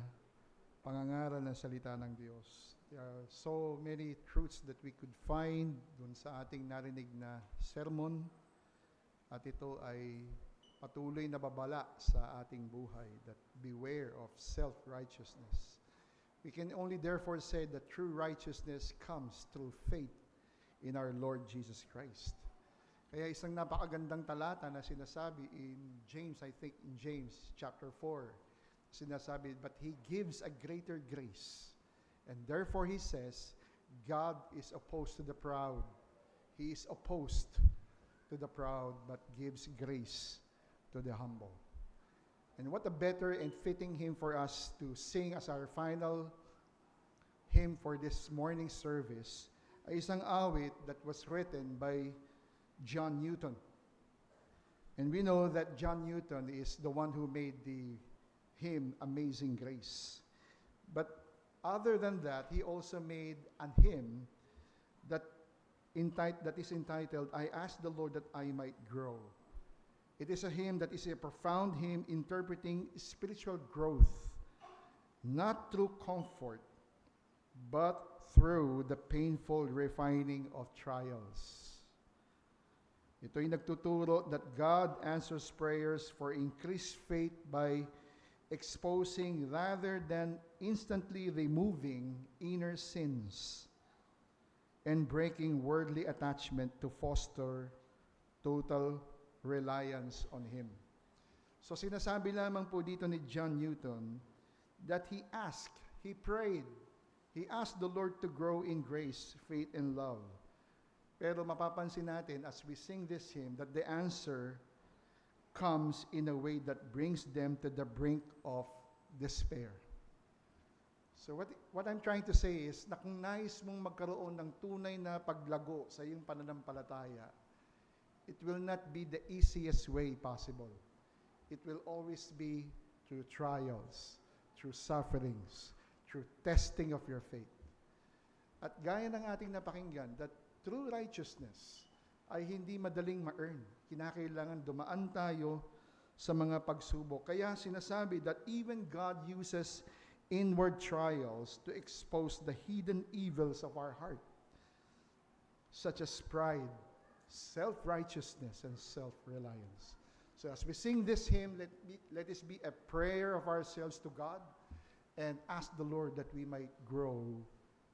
pangangaral ng salita ng Diyos. There are so many truths that we could find dun sa ating narinig na sermon, at ito ay patuloy na babala sa ating buhay, that beware of self-righteousness. We can only therefore say that true righteousness comes through faith in our Lord Jesus Christ. Kaya isang napakagandang talata na sinasabi in James, I think in James chapter 4, sinasabi, but He gives a greater grace. And therefore He says, God is opposed to the proud. He is opposed to the proud, but gives grace to the humble. And what a better and fitting hymn for us to sing as our final hymn for this morning service ay isang awit that was written by John Newton. And we know that John Newton is the one who made the hymn Amazing Grace. But other than that, he also made a hymn that is entitled, I Ask the Lord That I Might Grow. It is a hymn that is a profound hymn interpreting spiritual growth, not through comfort, but through the painful refining of trials. Ito'y nagtuturo that God answers prayers for increased faith by exposing rather than instantly removing inner sins and breaking worldly attachment to foster total reliance on Him. So sinasabi lamang po dito ni John Newton that he prayed, he asked the Lord to grow in grace, faith, and love. Pero mapapansin natin as we sing this hymn that the answer comes in a way that brings them to the brink of despair. So what I'm trying to say is na kung nais mong magkaroon ng tunay na paglago sa iyong pananampalataya, it will not be the easiest way possible. It will always be through trials, through sufferings, through testing of your faith. At gaya ng ating napakinggan, that true righteousness ay hindi madaling ma-earn. Kinakailangan dumaan tayo sa mga pagsubok. Kaya sinasabi that even God uses inward trials to expose the hidden evils of our heart, such as pride, self-righteousness, and self-reliance. So as we sing this hymn, let this be a prayer of ourselves to God and ask the Lord that we might grow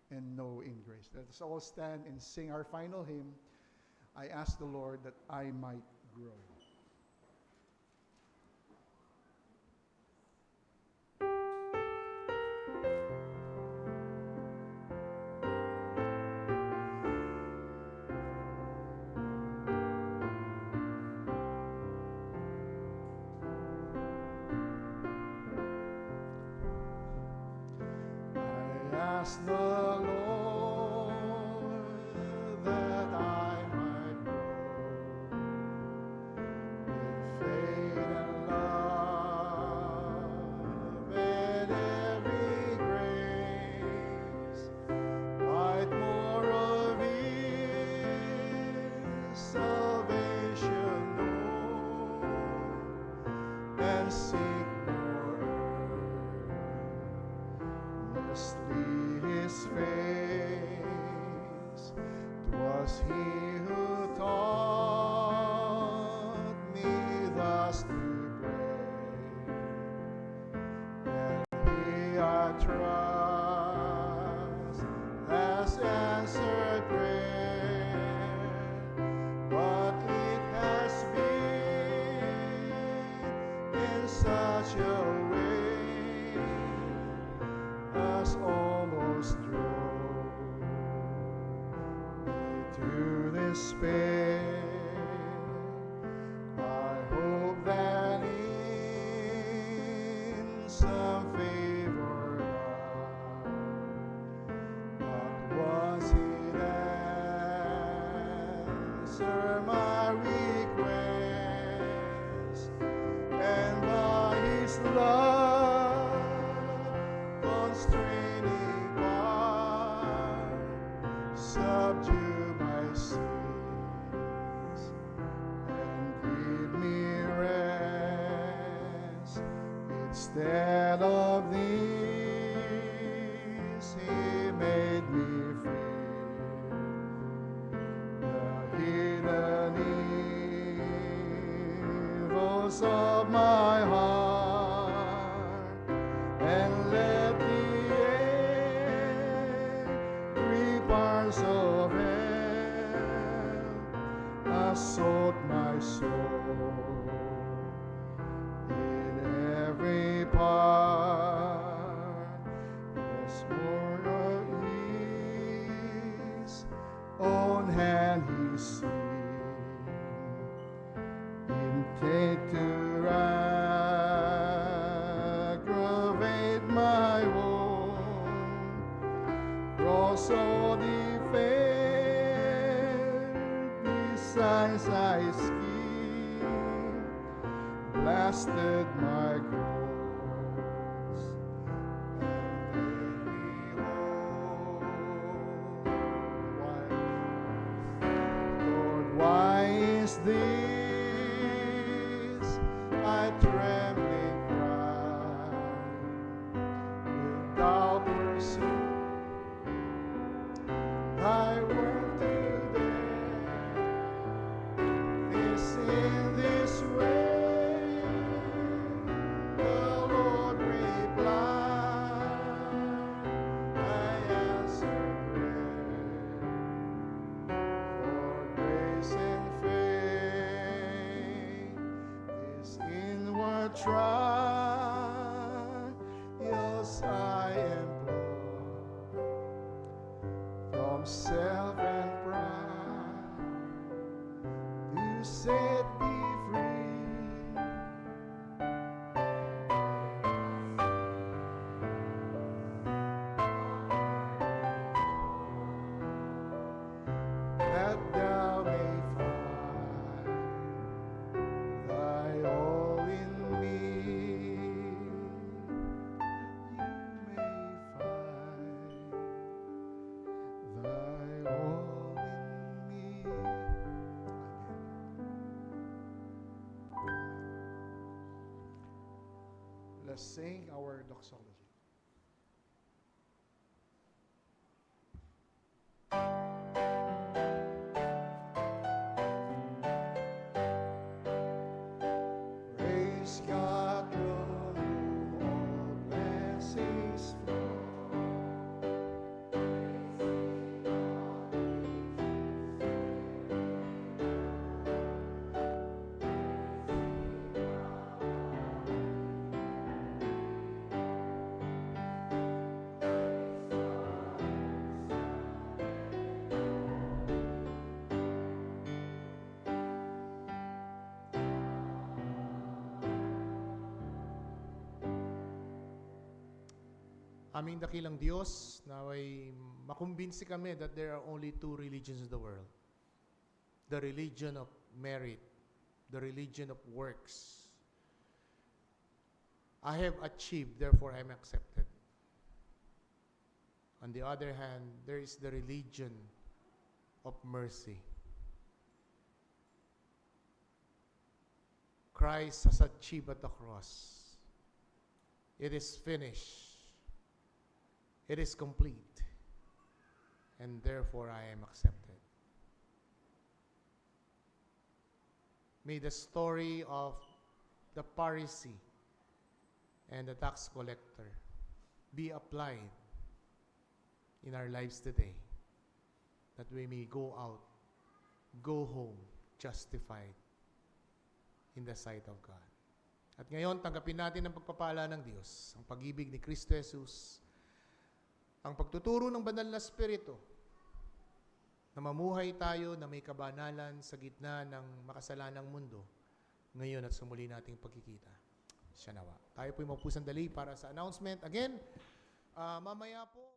and know in grace. Let us all stand and sing our final hymn. I ask the Lord that I might grow. I ask the Lord that I might grow in faith and love and every grace, might more of His salvation know and seek more earnestly His face. 'Twas He who taught me thus to pray, and He I trust has answered prayer. But it has been in such a way as almost drove me to despair. I hope that in some favor God was it answer my request, and by His love constraining power subdue my sins and give me rest. Instead of this, He made me free. The hidden evils of my heart, and let the angry bars of hell assault my soul in every part. Yes, for His own hand He seen, intake to aggravate my wound, cross all defend, besides I scheme, blasted my groans, and made me whole. Why, Lord, why is this? I trembling cry. Wilt Thou pursue Thy work today? This in this way, the Lord replied. I answer prayer, for grace and faith, this inward trials I implore, from self and pride to set me free. that thou may find thy all in me, that you may find thy all in me. Amen. Let's sing our doxology. Praise God, from whom all blessings flow. Aming dakilang Diyos, naway makumbinsi kami that there are only two religions in the world. The religion of merit, the religion of works. I have achieved, therefore I am accepted. On the other hand, there is the religion of mercy. Christ has achieved at the cross. It is finished. It is complete, and therefore I am accepted. May the story of the Pharisee and the tax collector be applied in our lives today, that we may go out, go home, justified in the sight of God. At ngayon, tanggapin natin ang pagpapala ng Diyos, ang pag-ibig ni Kristo Jesus, ang pagtuturo ng banal na Espiritu, na mamuhay tayo na may kabanalan sa gitna ng makasalanang mundo, ngayon at sa muli nating pagkikita. Siya nawa. Tayo po'y mapusandali para sa announcement. Again, mamaya po,